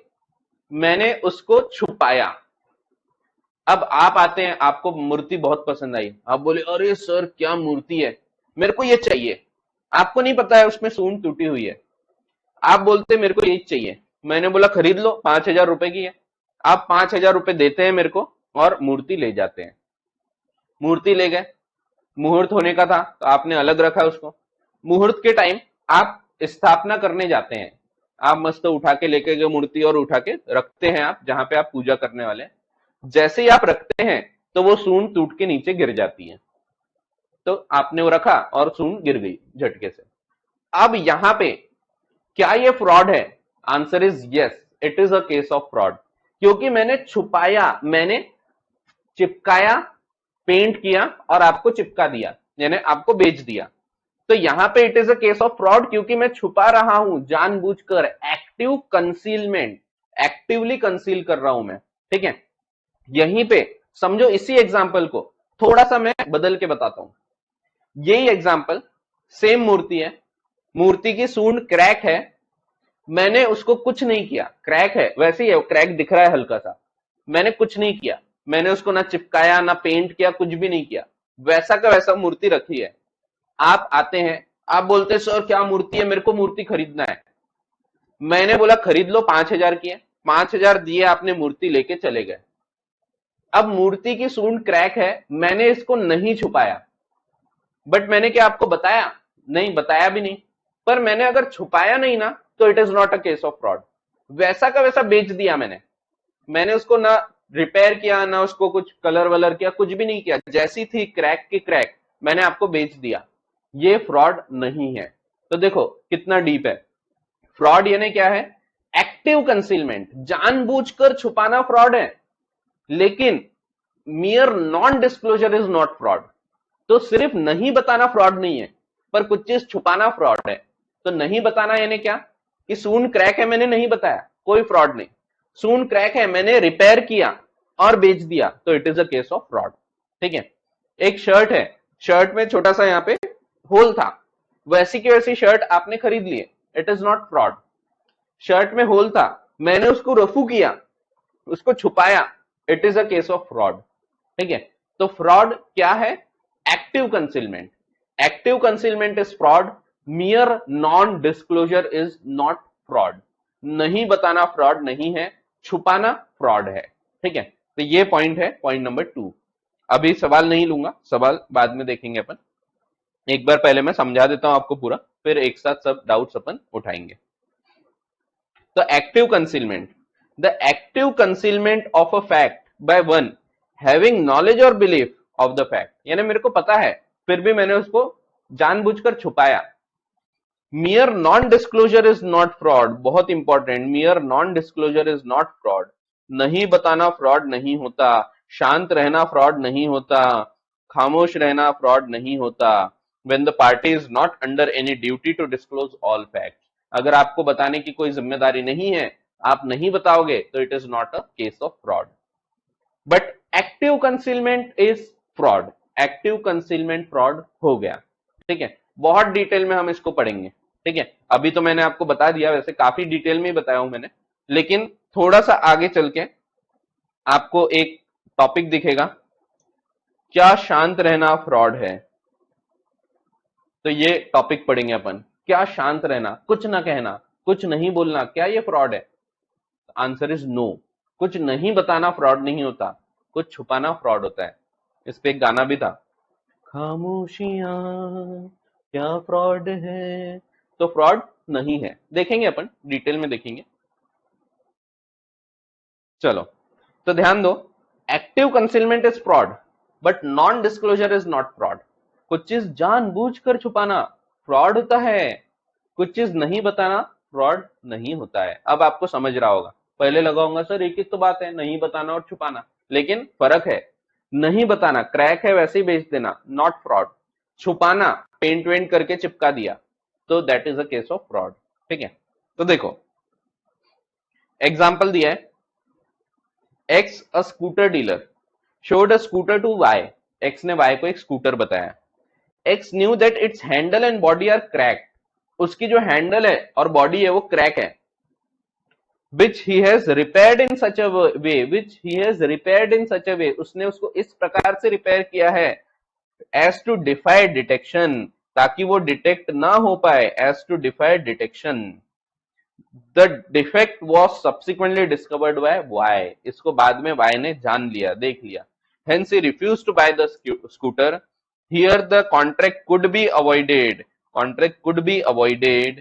मैंने उसको छुपाया। अब आप आते हैं, आपको मूर्ति बहुत पसंद आई, आप बोले अरे सर क्या मूर्ति है, मेरे को ये चाहिए। आपको नहीं पता है उसमें सूंड टूटी हुई है, आप बोलते मेरे को यही चाहिए। मैंने बोला खरीद लो, 5,000 रुपए की है। आप 5,000 रुपए देते हैं मेरे को और मूर्ति ले जाते हैं। मूर्ति ले गए, मुहूर्त होने का था तो आपने अलग रखा उसको। मुहूर्त के टाइम आप स्थापना करने जाते हैं, आप मस्त उठा के लेके गए मूर्ति और उठा के रखते हैं आप जहां पे आप पूजा करने वाले हैं। जैसे ही आप रखते हैं तो वो सूंड टूट के नीचे गिर जाती है, तो आपने वो रखा और सूंड गिर गई झटके से। अब यहां पे क्या ये फ्रॉड है? Answer is yes, it is a case of fraud, क्योंकि मैंने छुपाया, मैंने चिपकाया, पेंट किया और आपको चिपका दिया, यानी आपको बेच दिया। तो यहां पे it is a case of fraud, क्योंकि मैं छुपा रहा हूं जानबूझकर, एक्टिव कंसीलमेंट, एक्टिवली कंसील कर रहा हूं मैं, ठीक है। यहीं पे समझो, इसी एग्जाम्पल को थोड़ा सा मैं बदल के बताता हूं। यही एग्जाम्पल, सेम मूर्ति है, मूर्ति की सूंड क्रैक है, मैंने उसको कुछ नहीं किया, क्रैक है वैसे ही है, क्रैक दिख रहा है हल्का सा, मैंने कुछ नहीं किया, मैंने उसको ना चिपकाया ना पेंट किया, कुछ भी नहीं किया, वैसा का वैसा मूर्ति रखी है। आप आते हैं, आप बोलते हैं सर क्या मूर्ति है, मेरे को मूर्ति खरीदना है। मैंने बोला खरीद लो, 5,000 की है, 5,000 दिए आपने, मूर्ति लेके चले गए। अब मूर्ति की सूंड क्रैक है, मैंने इसको नहीं छुपाया, बट मैंने क्या आपको बताया? नहीं बताया भी नहीं। पर मैंने अगर छुपाया नहीं ना, तो it is not a case of fraud, वैसा का वैसा बेच दिया मैंने। मैंने उसको ना रिपेयर किया, ना उसको कुछ कलर वलर किया, कुछ भी नहीं किया, जैसी थी क्रैक की क्रैक मैंने आपको बेच दिया। ये फ्रॉड नहीं है। तो देखो कितना डीप है। फ्रॉड यानी क्या है? एक्टिव कंसीलमेंट, जानबूझकर छुपाना फ्रॉड है, लेकिन मियर non disclosure is not fraud. तो सिर्फ नहीं बताना फ्रॉड नहीं है, पर कुछ चीज छुपाना फ्रॉड है। तो नहीं बताना यानी क्या? कि सूंड क्रैक है, मैंने नहीं बताया, कोई फ्रॉड नहीं। सूंड क्रैक है, मैंने रिपेयर किया और बेच दिया, तो it is a case of fraud, ठीक है। एक शर्ट है, शर्ट में छोटा सा यहाँ पे होल था, वैसी की वैसी शर्ट आपने खरीद ली, it is not fraud. Shirt में होल था, मैंने उसको रफू किया, उसको छुपाया, it is a case of fraud, ठीक है। तो फ्रॉड क्या है? Active concealment. Active concealment is fraud, mere non disclosure is not fraud. नहीं बताना फ्रॉड नहीं है, छुपाना फ्रॉड है, ठीक है। तो ये पॉइंट है, पॉइंट नंबर 2। अभी सवाल नहीं लूंगा, सवाल बाद में देखेंगे अपन, एक बार पहले मैं समझा देता हूं आपको पूरा, फिर एक साथ सब डाउट्स अपन उठाएंगे। तो active concealment, the active concealment of a fact by one having knowledge और बिलीफ ऑफ द फैक्ट, यानी मेरे को पता है फिर भी मैंने उसको जानबूझकर छुपाया। Mere non disclosure is not fraud, बहुत important, mere non disclosure is not fraud. नहीं बताना फ्रॉड नहीं होता, शांत रहना फ्रॉड नहीं होता, खामोश रहना फ्रॉड नहीं होता। when the party is not under any duty to disclose all facts, अगर आपको बताने की कोई जिम्मेदारी नहीं है, आप नहीं बताओगे, तो it is not a case of fraud. But active concealment is fraud, active concealment fraud हो गया, ठीक है। बहुत डिटेल में हम इसको पढ़ेंगे, ठीक है। अभी तो मैंने आपको बता दिया, वैसे काफी डिटेल में ही बताया हूं मैंने, लेकिन थोड़ा सा आगे चल के आपको एक टॉपिक दिखेगा, क्या शांत रहना फ्रॉड है। तो ये टॉपिक पढ़ेंगे अपन, क्या शांत रहना, कुछ ना कहना, कुछ नहीं बोलना, क्या ये फ्रॉड है? Answer is no. कुछ नहीं बताना फ्रॉड नहीं होता, कुछ छुपाना फ्रॉड होता है। इस पे एक गाना भी था, खामोशियां क्या फ्रॉड है? तो फ्रॉड नहीं है, देखेंगे अपन डिटेल में देखेंगे। चलो, तो ध्यान दो, active concealment is fraud but non disclosure is not fraud. कुछ चीज जानबूझकर छुपाना फ्रॉड होता है, कुछ चीज नहीं बताना फ्रॉड नहीं होता है। अब आपको समझ रहा होगा, पहले लगा होगा सर एक ही तो बात है, नहीं बताना और छुपाना, लेकिन फर्क है। नहीं बताना क्रैक है वैसे ही बेच देना, नॉट फ्रॉड। छुपाना पेंट वेंट करके चिपका दिया, तो that is a case of fraud. ठीक है, तो देखो एग्जाम्पल दिया है, x a scooter dealer showed a scooter to Y. X ने Y को एक स्कूटर बताया। X knew that its handle and body are cracked. उसकी जो हैंडल है और बॉडी है वो क्रैक है। Which he has repaired in such a way. Which he has repaired in such a way. उसने उसको इस प्रकार से रिपेयर किया है as to defy detection, ताकि वो डिटेक्ट ना हो पाए, as to defy detection. The defect was subsequently discovered by Y. इसको बाद में Y ने जान लिया, देख लिया। Hence he refused to buy the scooter. Here the contract could be avoided. Contract could be avoided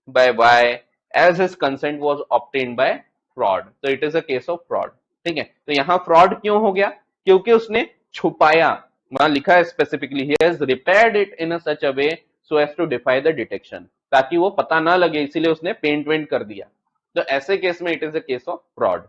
by Y as his consent was obtained by fraud. So it is a case of fraud. ठीक है, तो यहाँ fraud क्यों हो गया? क्योंकि उसने छुपाया, वहां लिखा है specifically, he has repaired it in a such a way so as to defy the detection, ताकि वो पता ना लगे, इसीलिए उसने पेंट वेंट कर दिया। तो ऐसे केस में it is a case of fraud.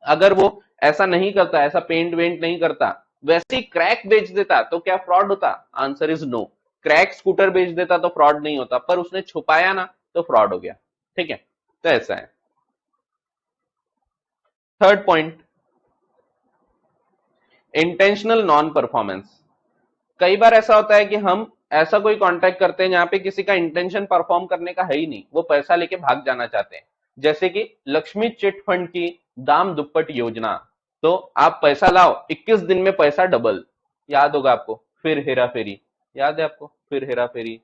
अगर वो ऐसा नहीं करता, ऐसा पेंट वेंट नहीं करता, वैसे ही क्रैक बेच देता, तो क्या फ्रॉड होता? Answer is no. Crack scooter बेच देता तो फ्रॉड नहीं होता, पर उसने छुपाया ना, तो फ्रॉड हो गया। ठीक है, तो ऐसा है। Third point, intentional non performance. कई बार ऐसा होता है कि हम ऐसा कोई कॉन्ट्रैक्ट करते हैं जहां पे किसी का इंटेंशन परफॉर्म करने का है ही नहीं, वो पैसा लेके भाग जाना चाहते हैं। जैसे कि लक्ष्मी चिट फंड की दाम दुप्पट योजना। तो आप पैसा लाओ, 21 दिन में पैसा डबल। याद होगा आपको, फिर हेरा फेरी, याद है आपको, फिर हेरा फेरी।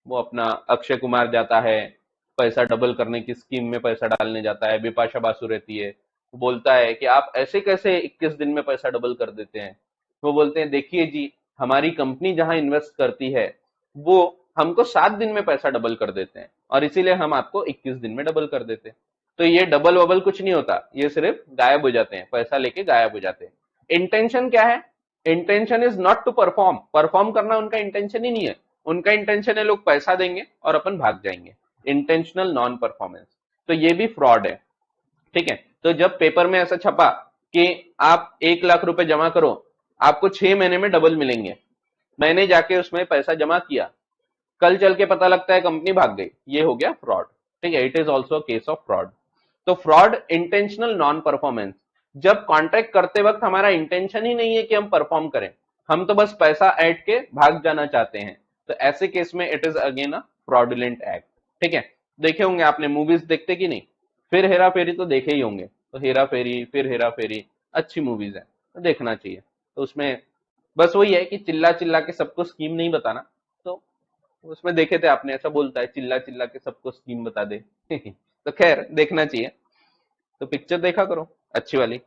वो अपना अक्षय कुमार जाता है, पैसा डबल करने की स्कीम में पैसा डालने जाता है, बिपाशा बासु रहती है, वो बोलता है कि आप ऐसे कैसे 21 दिन में पैसा डबल कर देते हैं। वो बोलते हैं देखिए जी, हमारी कंपनी जहां इन्वेस्ट करती है वो हमको 7 दिन में पैसा डबल कर देते हैं, और इसीलिए हम आपको 21 दिन में डबल कर देते हैं। तो ये डबल वबल कुछ नहीं होता, ये सिर्फ गायब हो जाते हैं, पैसा लेके गायब हो जाते हैं। इंटेंशन क्या है? Intention is not to perform, perform करना उनका इंटेंशन ही नहीं है। उनका इंटेंशन है लोग पैसा देंगे और अपन भाग जाएंगे। इंटेंशनल नॉन परफॉर्मेंस, तो ये भी फ्रॉड है। ठीक है, तो जब पेपर में ऐसा छपा कि आप 1 लाख रुपए जमा करो, आपको 6 महीने में डबल मिलेंगे, मैंने जाके उसमें पैसा जमा किया, कल चल के पता लगता है कंपनी भाग गई, ये हो गया फ्रॉड। ठीक है, it is also case of fraud. तो फ्रॉड इंटेंशनल नॉन परफॉर्मेंस, जब कॉन्ट्रैक्ट करते वक्त हमारा इंटेंशन ही नहीं है कि हम परफॉर्म करें, हम तो बस पैसा ऐड के भाग जाना चाहते हैं, तो ऐसे केस में it is again a fraudulent act. ठीक है, देखे होंगे आपने, मूवीज देखते कि नहीं? फिर हेरा फेरी तो देखे ही होंगे, तो हेरा फेरी, फिर हेरा फेरी अच्छी मूवीज है, तो देखना चाहिए। तो उसमें बस वही है कि चिल्ला चिल्ला के सबको स्कीम नहीं बताना। तो उसमें देखे थे आपने, ऐसा बोलता है चिल्ला चिल्ला के सबको स्कीम बता दे तो खैर देखना चाहिए, तो पिक्चर देखा करो अच्छी वाली।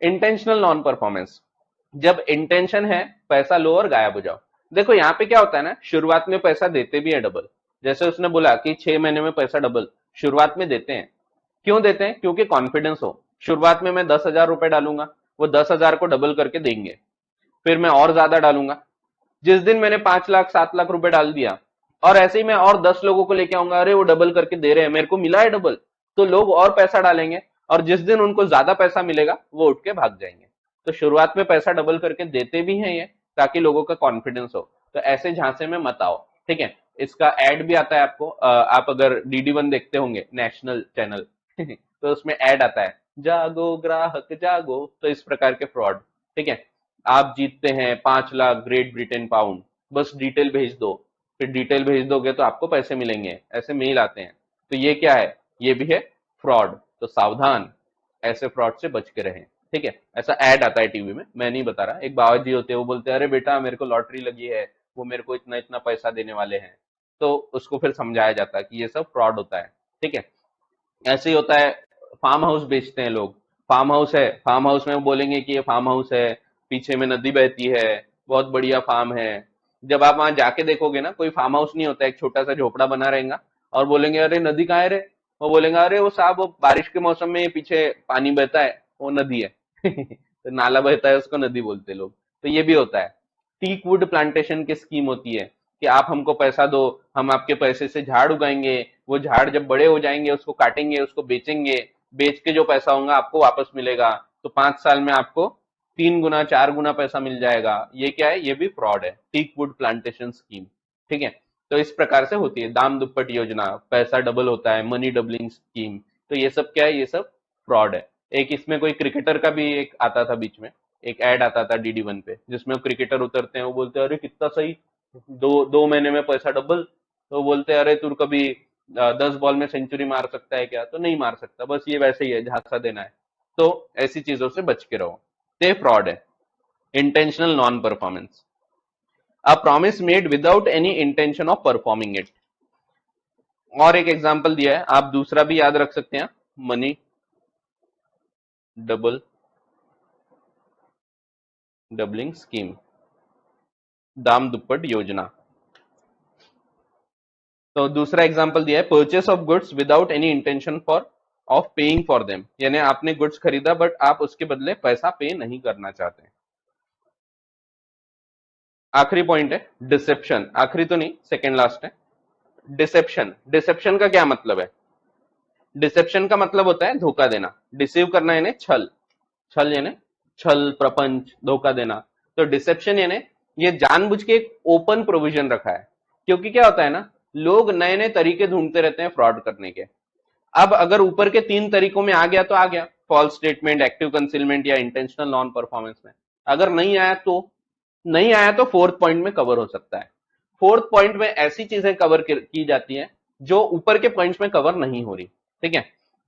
इंटेंशनल नॉन परफॉर्मेंस, जब इंटेंशन है पैसा लो और गायब हो जाओ। देखो यहाँ पे क्या होता है ना, शुरुआत में पैसा देते भी है डबल, जैसे उसने बोला कि 6 महीने में पैसा डबल, शुरुआत में देते हैं। क्यों देते हैं? क्योंकि कॉन्फिडेंस हो। शुरुआत में मैं 10,000 रुपए डालूंगा, वो 10,000 को डबल करके देंगे, फिर मैं और ज्यादा डालूंगा। जिस दिन मैंने 5 लाख 7 लाख रुपए डाल दिया, और ऐसे ही मैं और 10 लोगों को लेके आऊंगा, अरे वो डबल करके दे रहे हैं, मेरे को मिला है डबल, तो लोग और पैसा डालेंगे, और जिस दिन उनको ज्यादा पैसा मिलेगा वो उठ के भाग जाएंगे। तो शुरुआत में पैसा डबल करके देते भी हैं ये, ताकि लोगों का कॉन्फिडेंस हो। तो ऐसे झांसे में मत आओ। ठीक है, इसका एड भी आता है आपको, आप अगर DD1 देखते होंगे, नेशनल चैनल तो उसमें एड आता है, जागो ग्राहक जागो, तो इस प्रकार के फ्रॉड। ठीक है, आप जीतते हैं 5 लाख ग्रेट ब्रिटेन पाउंड, बस डिटेल भेज दो, फिर डिटेल भेज दोगे तो आपको पैसे मिलेंगे, ऐसे मेल आते हैं। तो ये क्या है? ये भी है फ्रॉड। तो सावधान, ऐसे फ्रॉड से बच के रहें। ठीक है, ऐसा ऐड आता है टीवी में, मैं नहीं बता रहा, एक बाबा जी होते हैं, वो बोलते हैं अरे बेटा मेरे को लॉटरी लगी है, वो मेरे को इतना इतना पैसा देने वाले हैं। तो उसको फिर समझाया जाता है कि ये सब फ्रॉड होता है। ठीक है, ऐसे ही होता है, फार्म हाउस बेचते हैं लोग। फार्म हाउस है, फार्म हाउस में वो बोलेंगे कि ये फार्म हाउस है, पीछे में नदी बहती है, बहुत बढ़िया फार्म है, जब आप वहां जाके देखोगे ना, कोई फार्म हाउस नहीं होता, एक छोटा सा झोपड़ा बना रहेगा और बोलेंगे अरे नदी कहाँ है रे, वो बोलेंगे अरे वो साहब वो बारिश के मौसम में ये पीछे पानी बहता है वो नदी है। तो नाला बहता है उसको नदी बोलते हैं लोग। तो ये भी होता है। टीक वुड प्लांटेशन की स्कीम होती है कि आप हमको पैसा दो, हम आपके पैसे से झाड़ उगाएंगे, वो झाड़ जब बड़े हो जाएंगे उसको काटेंगे, उसको बेचेंगे, बेच के जो पैसा होगा आपको वापस मिलेगा। तो 5 साल में आपको 3 गुना 4 गुना पैसा मिल जाएगा। ये क्या है? ये भी फ्रॉड है, टीक वुड प्लांटेशन स्कीम। ठीक है। तो इस प्रकार से होती है दाम दुप्पट योजना, पैसा डबल होता है, मनी डबलिंग स्कीम। तो ये सब क्या है? ये सब फ्रॉड है। एक इसमें कोई क्रिकेटर का भी एक आता था बीच में, एक एड आता था DD1 पे, जिसमें वो क्रिकेटर उतरते हैं, वो बोलते हैं अरे कितना सही, 2 महीने में पैसा डबल। तो बोलते हैं अरे तू कभी 10 बॉल में सेंचुरी मार सकता है क्या? तो नहीं मार सकता, बस ये वैसे ही है, झांसा देना है। तो ऐसी चीजों से बच के रहो। ते फ्रॉड है। Intentional non performance, a promise made without any intention of performing it. और एक एग्जांपल दिया है, आप दूसरा भी याद रख सकते हैं, मनी डबल डबलिंग स्कीम, दाम दुप्पट योजना। तो दूसरा एग्जांपल दिया है, purchase of goods without any intention for of paying for them, यानी आपने गुड्स खरीदा बट आप उसके बदले पैसा पे नहीं करना चाहते। आखिरी पॉइंट है डिसेप्शन, आखिरी तो नहीं, सेकंड लास्ट है। डिसेप्शन, डिसेप्शन का क्या मतलब है? डिसेप्शन का मतलब होता है धोखा देना, डिसीव करना यानी छल, छल यानी छल प्रपंच धोखा देना। तो डिसेप्शन यानी ये जानबूझ के एक ओपन प्रोविजन रखा है, क्योंकि क्या होता है ना, लोग नए नए तरीके ढूंढते रहते हैं फ्रॉड करने के। अब अगर ऊपर के 3 तरीकों में आ गया तो आ गया, फॉल्स स्टेटमेंट, एक्टिव कंसीलमेंट या इंटेंशनल नॉन परफॉर्मेंस में। अगर नहीं आया तो फोर्थ पॉइंट में कवर हो सकता है। फोर्थ पॉइंट में ऐसी चीजें कवर की जाती हैं जो ऊपर के पॉइंट्स में कवर नहीं हो रही। ठीक है।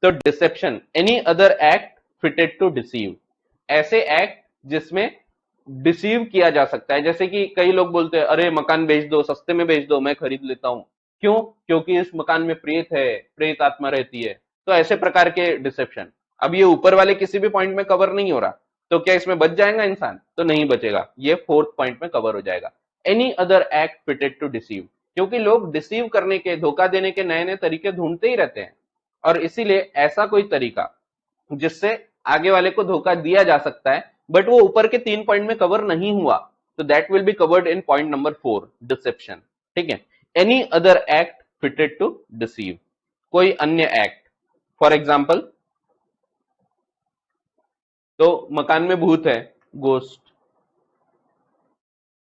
तो deception, any other act fitted to deceive, ऐसे एक्ट जिसमें डिसीव किया जा सकता है। जैसे कि कई लोग बोलते हैं अरे मकान बेच दो, सस्ते में बेच दो, मैं खरीद लेता हूं। क्यों? क्योंकि इस मकान में प्रेत है, प्रेत आत्मा रहती है। तो ऐसे प्रकार के डिसेप्शन। अब ये ऊपर वाले किसी भी पॉइंट में कवर नहीं हो रहा, तो क्या इसमें बच जाएगा इंसान? तो नहीं बचेगा, ये फोर्थ पॉइंट में कवर हो जाएगा, any other act fitted to deceive. क्योंकि लोग डिसीव करने के, धोखा देने के नए नए तरीके ढूंढते ही रहते हैं, और इसीलिए ऐसा कोई तरीका जिससे आगे वाले को धोखा दिया जा सकता है बट वो ऊपर के 3 पॉइंट में कवर नहीं हुआ, तो that will be covered in point number 4, deception. ठीक है। Any other act fitted to deceive, कोई अन्य एक्ट। फॉर एग्जाम्पल, तो मकान में भूत है, गोस्ट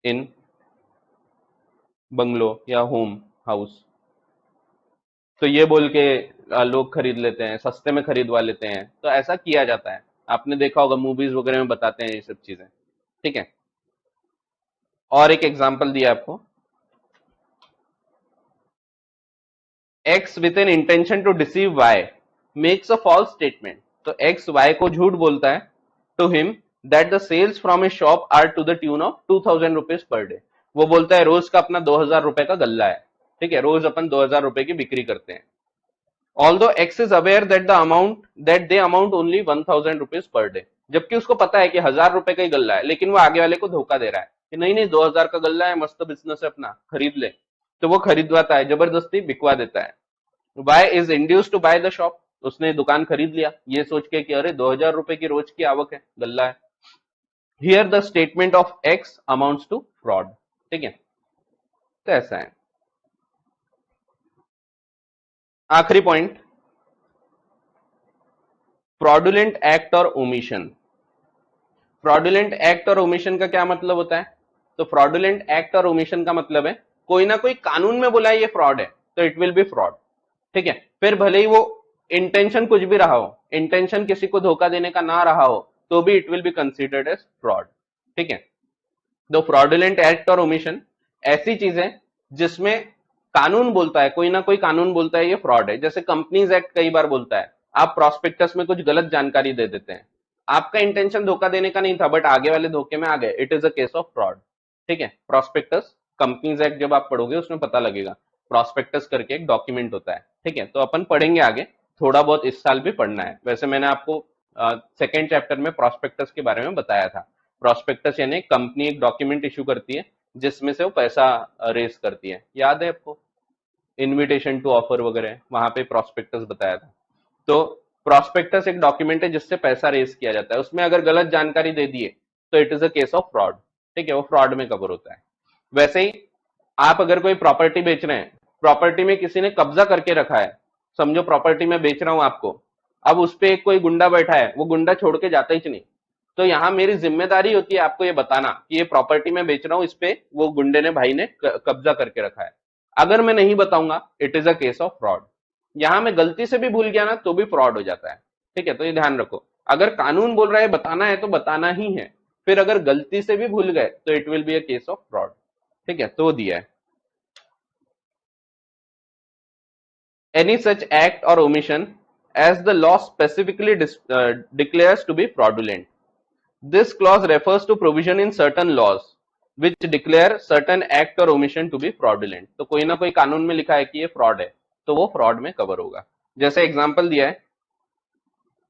इन बंगलो या होम हाउस, तो ये बोल के लोग खरीद लेते हैं, सस्ते में खरीदवा लेते हैं। तो ऐसा किया जाता है, आपने देखा होगा मूवीज वगैरह में बताते हैं ये सब चीजें। ठीक है। और एक एग्जांपल दिया आपको, X with an intention to deceive Y makes a false statement. तो एक्स वाई को झूठ बोलता है to him that the sales from a shop are to the tune of 2000 rupees per day. वो बोलता है रोज का अपना 2000 रुपए का गल्ला है। ठीक है, रोज अपन 2000 रुपए की बिक्री करते हैं। Although x is aware that the amount that they amount only 1000 rupees per day, जबकि उसको पता है कि 1000 रुपए का ही गल्ला है, लेकिन वो आगे वाले को धोखा दे रहा है कि नहीं नहीं 2000 का गल्ला है, मस्त बिजनेस है अपना, खरीद ले। तो वो खरीदवाता है, जबरदस्ती बिकवा देता है। Y is induce to buy the shop, उसने दुकान खरीद लिया ये सोच के कि अरे 2000 रुपए की रोज की आवक है, गल्ला है। Here the statement of X amounts to fraud. ठीक है। तो ऐसा है। आखिरी पॉइंट, फ्रॉडुलेंट एक्ट और ओमिशन। फ्रॉडुलेंट एक्ट और ओमिशन का क्या मतलब होता है? तो फ्रॉडुलेंट एक्ट और ओमिशन का मतलब है कोई ना कोई कानून में बोला है ये फ्रॉड है, तो इट विल बी फ्रॉड। ठीक है। फिर भले ही वो इंटेंशन कुछ भी रहा हो, इंटेंशन किसी को धोखा देने का ना रहा हो, तो भी it will be considered as fraud. ठीक है। तो फ्रॉडुलेंट एक्ट और ओमिशन ऐसी चीजें जिसमें कानून बोलता है, कोई ना कोई कानून बोलता है ये फ्रॉड है। जैसे कंपनीज एक्ट कई बार बोलता है आप प्रॉस्पेक्टस में कुछ गलत जानकारी दे देते हैं, आपका इंटेंशन धोखा देने का नहीं था बट आगे वाले धोखे में आ गए, it is a case of fraud. ठीक है। प्रॉस्पेक्टस, कंपनीज एक्ट जब आप पढ़ोगे उसमें पता लगेगा, प्रॉस्पेक्टस करके एक डॉक्यूमेंट होता है। ठीक है। तो अपन पढ़ेंगे आगे, थोड़ा बहुत इस साल भी पढ़ना है। वैसे मैंने आपको सेकेंड चैप्टर में प्रॉस्पेक्टस के बारे में बताया था। प्रॉस्पेक्टस यानी कंपनी एक डॉक्यूमेंट इशू करती है जिसमें से वो पैसा रेस करती है। याद है आपको इनविटेशन टू ऑफर वगैरह, वहां पे प्रोस्पेक्टस बताया था। तो प्रोस्पेक्टस एक डॉक्यूमेंट है जिससे पैसा रेस किया जाता है, उसमें अगर गलत जानकारी दे दिए तो it is a case of fraud. ठीक है, वो फ्रॉड में कवर होता है। वैसे ही आप अगर कोई प्रॉपर्टी बेच रहे हैं, प्रॉपर्टी में किसी ने कब्जा करके रखा है, समझो प्रॉपर्टी में बेच रहा हूं आपको, अब उस पे एक कोई गुंडा बैठा है, वो गुंडा छोड़ के जाता ही नहीं, तो यहां मेरी जिम्मेदारी होती है आपको ये बताना कि ये प्रॉपर्टी में बेच रहा हूं, इस पे वो गुंडे ने भाई ने कब्जा करके रखा है। अगर मैं नहीं बताऊंगा it is a case of fraud. यहां मैं गलती से भी भूल गया ना तो भी फ्रॉड हो जाता है। ठीक है, तो ये ध्यान रखो, अगर कानून बोल रहा है बताना है तो बताना ही है, फिर अगर गलती से भी भूल गए तो it will be a case of fraud. ठीक है, तो दिया है any such act or omission as the law specifically declares to be fraudulent. This clause refers to provision in certain laws which declare certain act or omission to be fraudulent. तो कोई ना कोई कानून में लिखा है कि ये फ्रॉड है, तो वो फ्रॉड में कवर होगा। जैसे एग्जांपल दिया है,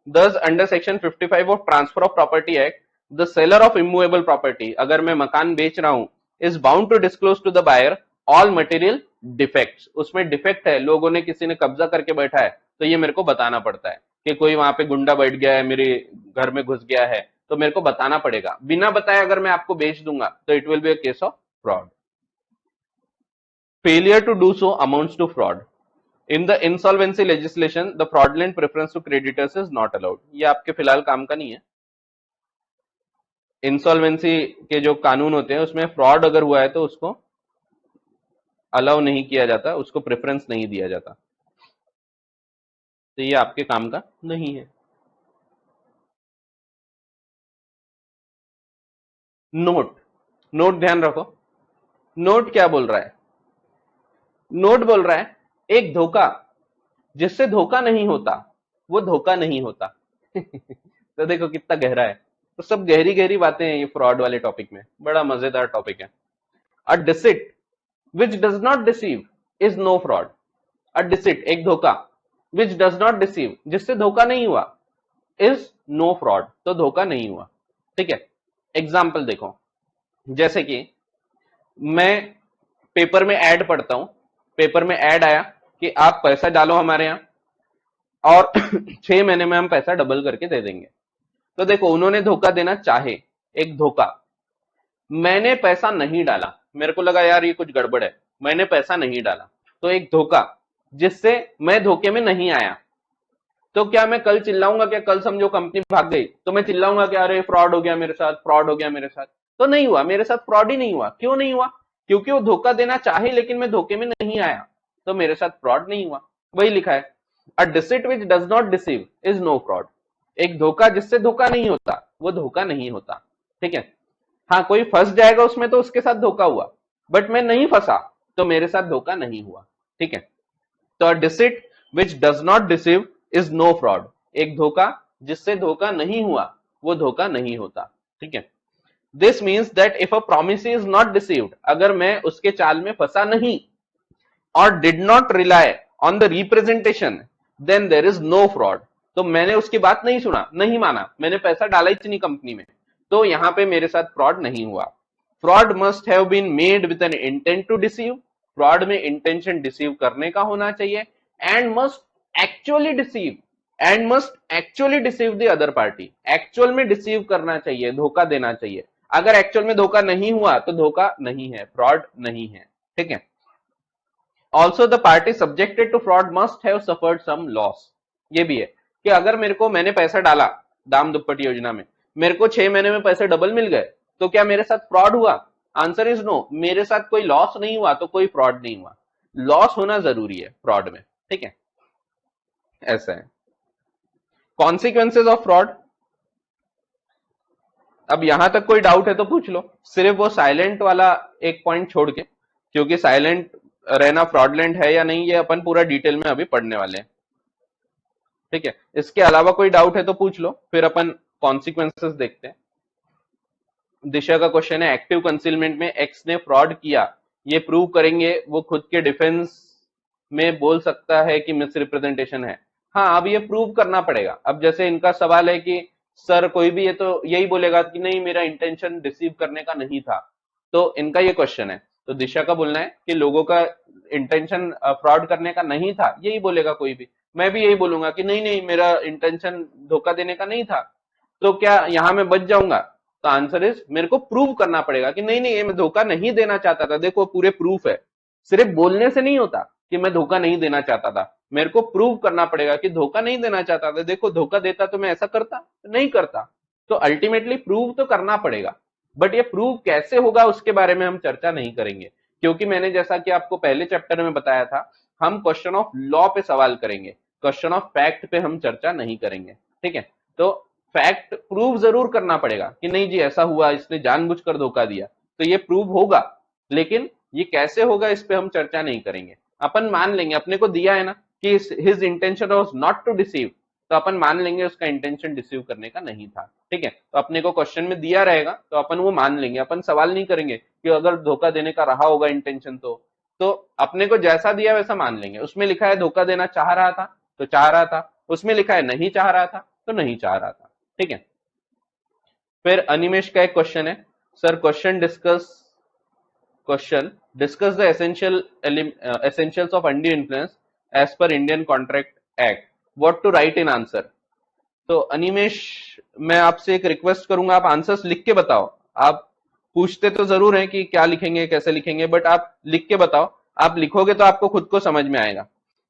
thus under section 55 of transfer of property act, the seller of immovable property, अगर मैं मकान बेच रहा हूं, is bound to disclose to the buyer all material defects. उसमें डिफेक्ट है, लोगों ने किसी ने कब्जा करके बैठा है, तो ये मेरे को बताना पड़ता है कि कोई वहां पे गुंडा बैठ गया है, मेरे घर में घुस गया है, तो मेरे को बताना पड़ेगा। बिना बताए अगर मैं आपको बेच दूंगा तो it will be a case of fraud. Failure to do so amounts to fraud. In the insolvency legislation the fraudulent preference to creditors is not allowed. ये आपके फिलहाल काम का नहीं है। इंसॉल्वेंसी के जो कानून होते हैं उसमें फ्रॉड अगर हुआ है तो उसको अलाउ नहीं किया जाता, उसको प्रेफरेंस नहीं दिया जाता, तो ये आपके काम का नहीं है। नोट, नोट ध्यान रखो, नोट क्या बोल रहा है? नोट बोल रहा है एक धोखा जिससे धोखा नहीं होता वो धोखा नहीं होता। तो देखो कितना गहरा है। तो सब गहरी गहरी बातें हैं ये फ्रॉड वाले टॉपिक में, बड़ा मजेदार टॉपिक है। A deceit which does not deceive is no fraud. A deceit एक धोखा, विच डज नॉट डिसीव जिससे धोखा नहीं हुआ, इज नो फ्रॉड तो धोखा नहीं हुआ। ठीक है, एग्जाम्पल देखो, जैसे कि मैं पेपर में ऐड पढ़ता हूं, पेपर में ऐड आया कि आप पैसा डालो हमारे यहां और 6 महीने में हम पैसा डबल करके दे देंगे। तो देखो उन्होंने धोखा देना चाहे, एक धोखा, मैंने पैसा नहीं डाला, मेरे को लगा यार ये कुछ गड़बड़ है, मैंने पैसा नहीं डाला, तो एक धोखा जिससे मैं धोखे में नहीं आया। तो क्या मैं कल चिल्लाऊंगा? क्या कल समझो कंपनी भाग गई तो मैं चिल्लाऊंगा कि अरे फ्रॉड हो गया मेरे साथ, फ्रॉड हो गया मेरे साथ? तो नहीं हुआ, मेरे साथ फ्रॉड ही नहीं हुआ। क्यों नहीं हुआ? क्योंकि वो धोखा देना चाहे लेकिन मैं धोखे में नहीं आया, तो मेरे साथ फ्रॉड नहीं हुआ। वही लिखा है, a deceit which does not deceive is no fraud. एक धोखा जिससे धोखा नहीं होता वो धोखा नहीं होता। ठीक है, हाँ कोई फंस जाएगा उसमें तो उसके साथ धोखा हुआ, बट मैं नहीं फंसा तो मेरे साथ धोखा नहीं हुआ। ठीक है, तो a deceit which does not deceive is no fraud. एक धोखा जिससे धोखा नहीं हुआ वो धोखा नहीं होता। ठीक है, this means that if a promise is not deceived, अगर मैं उसके चाल में फंसा नहीं और did not rely on the representation then there is no fraud. तो मैंने उसकी बात नहीं सुना, नहीं माना, मैंने पैसा डाला ही नहीं कंपनी में, तो यहां पे मेरे साथ फ्रॉड नहीं हुआ। Fraud must have been made with an intent to deceive. Fraud में इंटेंशन डिसीव करने का होना चाहिए, and must actually deceive, and must actually deceive the other party. Actual में डिसीव करना चाहिए, धोखा देना चाहिए। अगर एक्चुअल में धोखा नहीं हुआ तो धोखा नहीं है, फ्रॉड नहीं है। ठीक है, also the party subjected to fraud must have suffered some loss. ये भी है कि अगर मैंने पैसा डाला दाम दुप्पट योजना में, मेरे को 6 महीने में पैसे डबल मिल गए, तो क्या मेरे साथ फ्रॉड हुआ? Answer is no. मेरे साथ कोई लॉस नहीं हुआ तो कोई फ्रॉड नहीं हुआ। लॉस होना जरूरी है फ्रॉड में। ठीक है, ऐसा है। कॉन्सिक्वेंसेज ऑफ फ्रॉड, अब यहां तक कोई डाउट है तो पूछ लो, सिर्फ वो साइलेंट वाला एक पॉइंट छोड़ के, क्योंकि साइलेंट रहना फ्रॉडलेंट है या नहीं ये अपन पूरा डिटेल में अभी पढ़ने वाले हैं। ठीक है, इसके अलावा कोई डाउट है तो पूछ लो, फिर अपन कॉन्सिक्वेंसेस देखते हैं। दिशा का क्वेश्चन है, एक्टिव कंसीलमेंट में एक्स ने फ्रॉड किया, ये प्रूव करेंगे, वो खुद के डिफेंस में बोल सकता है कि मिस रिप्रेजेंटेशन है। हाँ, अब ये प्रूव करना पड़ेगा। अब जैसे इनका सवाल है कि सर कोई भी ये तो यही बोलेगा कि नहीं मेरा इंटेंशन रिसीव करने का नहीं था, तो इनका ये क्वेश्चन है। तो दिशा का बोलना है कि लोगों का इंटेंशन फ्रॉड करने का नहीं था, यही बोलेगा कोई भी। मैं भी यही बोलूंगा कि नहीं नहीं, मेरा इंटेंशन धोखा देने का नहीं था। तो क्या यहां मैं बच जाऊंगा? तो आंसर इज, मेरे को प्रूव करना पड़ेगा कि नहीं नहीं, ये मैं धोखा नहीं देना चाहता था। देखो पूरे प्रूफ है, सिर्फ बोलने से नहीं होता कि मैं धोखा नहीं देना चाहता था, मेरे को प्रूव करना पड़ेगा कि धोखा नहीं देना चाहता था। देखो धोखा देता तो मैं ऐसा करता नहीं करता। तो अल्टीमेटली प्रूव तो करना पड़ेगा, बट ये प्रूव कैसे होगा उसके बारे में हम चर्चा नहीं करेंगे, क्योंकि मैंने जैसा कि आपको पहले चैप्टर में बताया था, हम क्वेश्चन ऑफ लॉ पे सवाल करेंगे, क्वेश्चन ऑफ फैक्ट पे हम चर्चा नहीं करेंगे। ठीक है, तो फैक्ट प्रूव जरूर करना पड़ेगा कि नहीं जी ऐसा हुआ, इसने जानबूझकर धोखा दिया, तो ये प्रूव होगा, लेकिन ये कैसे होगा इस पे हम चर्चा नहीं करेंगे। अपन मान लेंगे, अपने को दिया है ना कि his intention was not to deceive, तो अपन मान लेंगे उसका इंटेंशन डिसीव करने का नहीं था। ठीक है, तो अपने को क्वेश्चन में दिया रहेगा तो अपन वो मान लेंगे, अपन सवाल नहीं करेंगे कि अगर धोखा देने का रहा होगा इंटेंशन तो अपने को जैसा दिया वैसा मान लेंगे। उसमें लिखा है धोखा देना चाह रहा था तो चाह रहा था, उसमें लिखा है नहीं चाह रहा था तो नहीं चाह रहा था। ठीक है, फिर अनिमेश का एक क्वेश्चन है, sir question discuss the essentials of undue influence as per Indian Contract Act, what to write in answer. तो अनिमेश, मैं आपसे एक रिक्वेस्ट करूंगा, आप आंसर्स लिख के बताओ। आप पूछते तो जरूर हैं कि क्या लिखेंगे कैसे लिखेंगे, बट आप लिख के बताओ। आप लिखोगे तो आपको खुद को समझ में आएगा।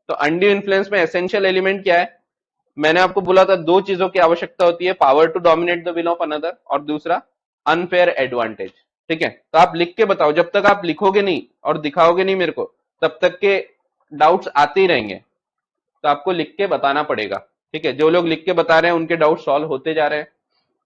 तो अनड्यू इन्फ्लुएंस में एसेंशियल एलिमेंट क्या है? मैंने आपको बोला था दो चीजों की आवश्यकता होती है, power to dominate the will of another, और दूसरा अनफेयर एडवांटेज। ठीक है, तो आप लिख के बताओ। जब तक आप लिखोगे नहीं और दिखाओगे नहीं मेरे को, तब तक के डाउट्स आते ही रहेंगे। तो आपको लिख के बताना पड़ेगा। ठीक है, जो लोग लिख के बता रहे हैं उनके डाउट सॉल्व होते जा रहे हैं।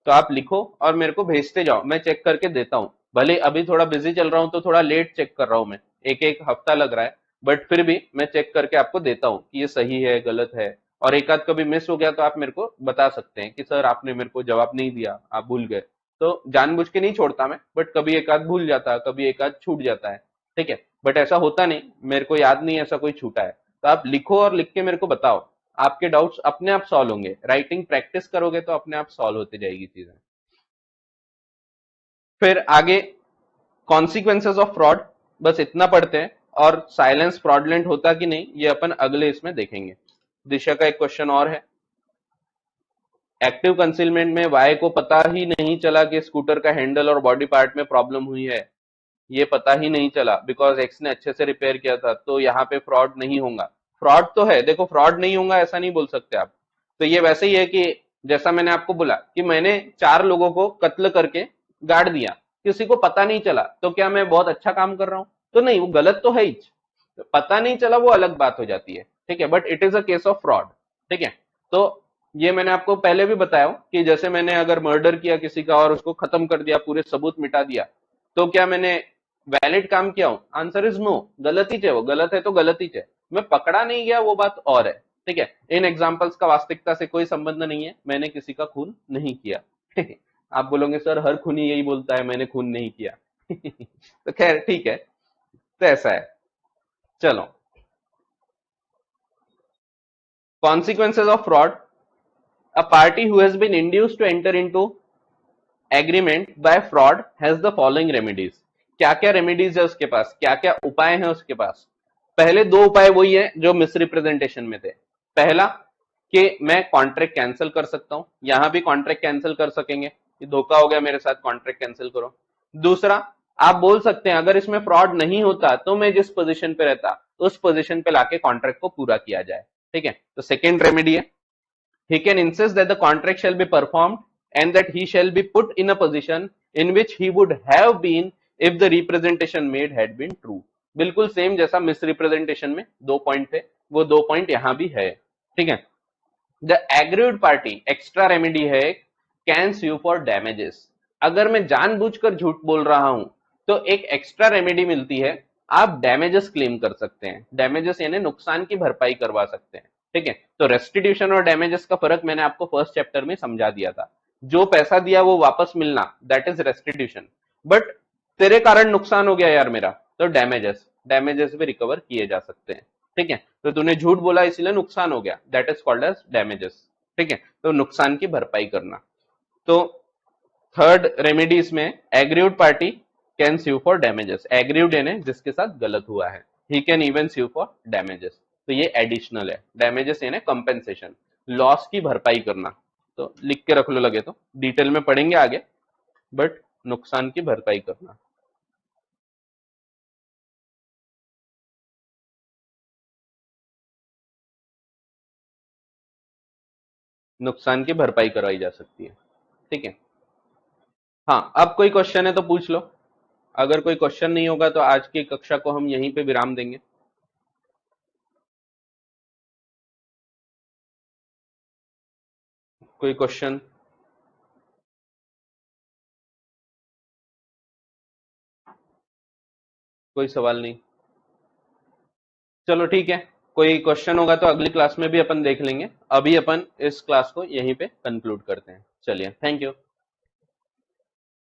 तो आप लिखो और मेरे को भेजते जाओ, मैं चेक करके देता हूं। भले अभी थोड़ा बिजी चल रहा हूं तो थोड़ा लेट चेक कर रहा हूं मैं, एक एक हफ्ता लग रहा है, बट फिर भी मैं चेक करके आपको देता हूं कि ये सही है गलत है। और एक आध कभी मिस हो गया तो आप मेरे को बता सकते हैं कि सर आपने मेरे को जवाब नहीं दिया, आप भूल गए। तो जानबूझ के नहीं छोड़ता मैं, बट कभी एक आध भूल जाता है, कभी एक आध छूट जाता है। ठीक है, बट ऐसा होता नहीं, मेरे को याद नहीं ऐसा कोई छूटा है। तो आप लिखो और लिख के मेरे को बताओ, आपके डाउट्स अपने आप सॉल्व होंगे। राइटिंग प्रैक्टिस करोगे तो अपने आप सॉल्व होती जाएगी चीजें। फिर आगे कॉन्सिक्वेंसेस ऑफ फ्रॉड, बस इतना पढ़ते हैं, और साइलेंस फ्रॉडलेंट होता कि नहीं ये अपन अगले इसमें देखेंगे। दिशा का एक क्वेश्चन और है, एक्टिव कंसीलमेंट में वाई को पता ही नहीं चला कि स्कूटर का हैंडल और बॉडी पार्ट में प्रॉब्लम हुई है, ये पता ही नहीं चला बिकॉज एक्स ने अच्छे से रिपेयर किया था, तो यहाँ पे फ्रॉड नहीं होगा। फ्रॉड तो है, देखो फ्रॉड नहीं होगा ऐसा नहीं बोल सकते आप। तो ये वैसे ही है कि जैसा मैंने आपको बोला कि मैंने 4 लोगों को कत्ल करके गाड़ दिया, किसी को पता नहीं चला, तो क्या मैं बहुत अच्छा काम कर रहा हूं? तो नहीं, वो गलत तो है ही। पता नहीं चला वो अलग बात हो जाती है। ठीक है, but it is a case of fraud. ठीक है, तो ये मैंने आपको पहले भी बताया कि जैसे मैंने अगर मर्डर किया किसी का और उसको खत्म कर दिया, पूरे सबूत मिटा दिया, तो क्या मैंने वैलिड काम किया हूं? आंसर इज नो, गलत ही है, वो गलत है तो गलत ही है। मैं पकड़ा नहीं गया वो बात और है। ठीक है, इन एग्जाम्पल्स का वास्तविकता से कोई संबंध नहीं है, मैंने किसी का खून नहीं किया। आप बोलोगे सर हर खूनी यही बोलता है मैंने खून नहीं किया। तो खैर ठीक है, तो ऐसा है। चलो, consequences of fraud, a party who has been induced to enter into agreement by fraud has the following remedies। क्या क्या रेमेडीज है उसके पास, क्या क्या उपाय है उसके पास? पहले 2 उपाय वही है जो मिसरिप्रेजेंटेशन में थे। पहला कि मैं कॉन्ट्रैक्ट कैंसिल कर सकता हूं, यहां भी कॉन्ट्रैक्ट कैंसिल कर सकेंगे कि धोखा हो गया मेरे साथ, कॉन्ट्रैक्ट कैंसिल करो। दूसरा, आप बोल सकते हैं अगर इसमें फ्रॉड नहीं होता तो मैं जिस पोजीशन पे रहता उस पोजीशन पे लाके कॉन्ट्रैक्ट को पूरा किया जाए। ठीक है, तो सेकेंड रेमेडी है, he can insist that the contract shall be performed and that he shall be put in a position in which he would have been if the representation made had been true। बिल्कुल same जैसा misrepresentation में 2 point थे, वो 2 point यहां भी है। ठीक है, the aggrieved party, extra remedy है, कैन sue फॉर डैमेजेस। अगर मैं जानबूझकर झूठ बोल रहा हूं तो एक एक्स्ट्रा रेमेडी मिलती है, आप डैमेजेस क्लेम कर सकते हैं। डैमेजेस यानी नुकसान की भरपाई करवा सकते हैं। ठीक है, तो रेस्टिट्यूशन और डैमेजेस का फर्क मैंने आपको फर्स्ट चैप्टर में समझा दिया था। जो पैसा दिया वो वापस मिलना, दैट इज रेस्टिट्यूशन। बट तेरे कारण नुकसान हो गया यार मेरा, तो डैमेजेस भी रिकवर किए जा सकते हैं। ठीक है, तो तूने झूठ बोला इसलिए नुकसान हो गया, that is called as damages. ठीक है, तो नुकसान की भरपाई करना। तो थर्ड रेमेडीज में aggrieved party can sue for damages, aggrieved यानी जिसके साथ गलत हुआ है, he can even sue for damages, तो ये एडिशनल है, डैमेजेस यानी कंपेंसेशन, लॉस की भरपाई करना, तो लिख के रख लो लगे तो, डिटेल में पढ़ेंगे आगे, बट नुकसान की भरपाई करना। नुकसान की भरपाई करवाई जा सकती है, ठीक है। हाँ, अब कोई क्वेश्चन है तो पूछ लो, अगर कोई क्वेश्चन नहीं होगा तो आज की कक्षा को हम यहीं पे विराम देंगे। कोई क्वेश्चन? कोई सवाल नहीं? चलो ठीक है, कोई क्वेश्चन होगा तो अगली क्लास में भी अपन देख लेंगे, अभी अपन इस क्लास को यहीं पे कंक्लूड करते हैं। चलिए, थैंक यू।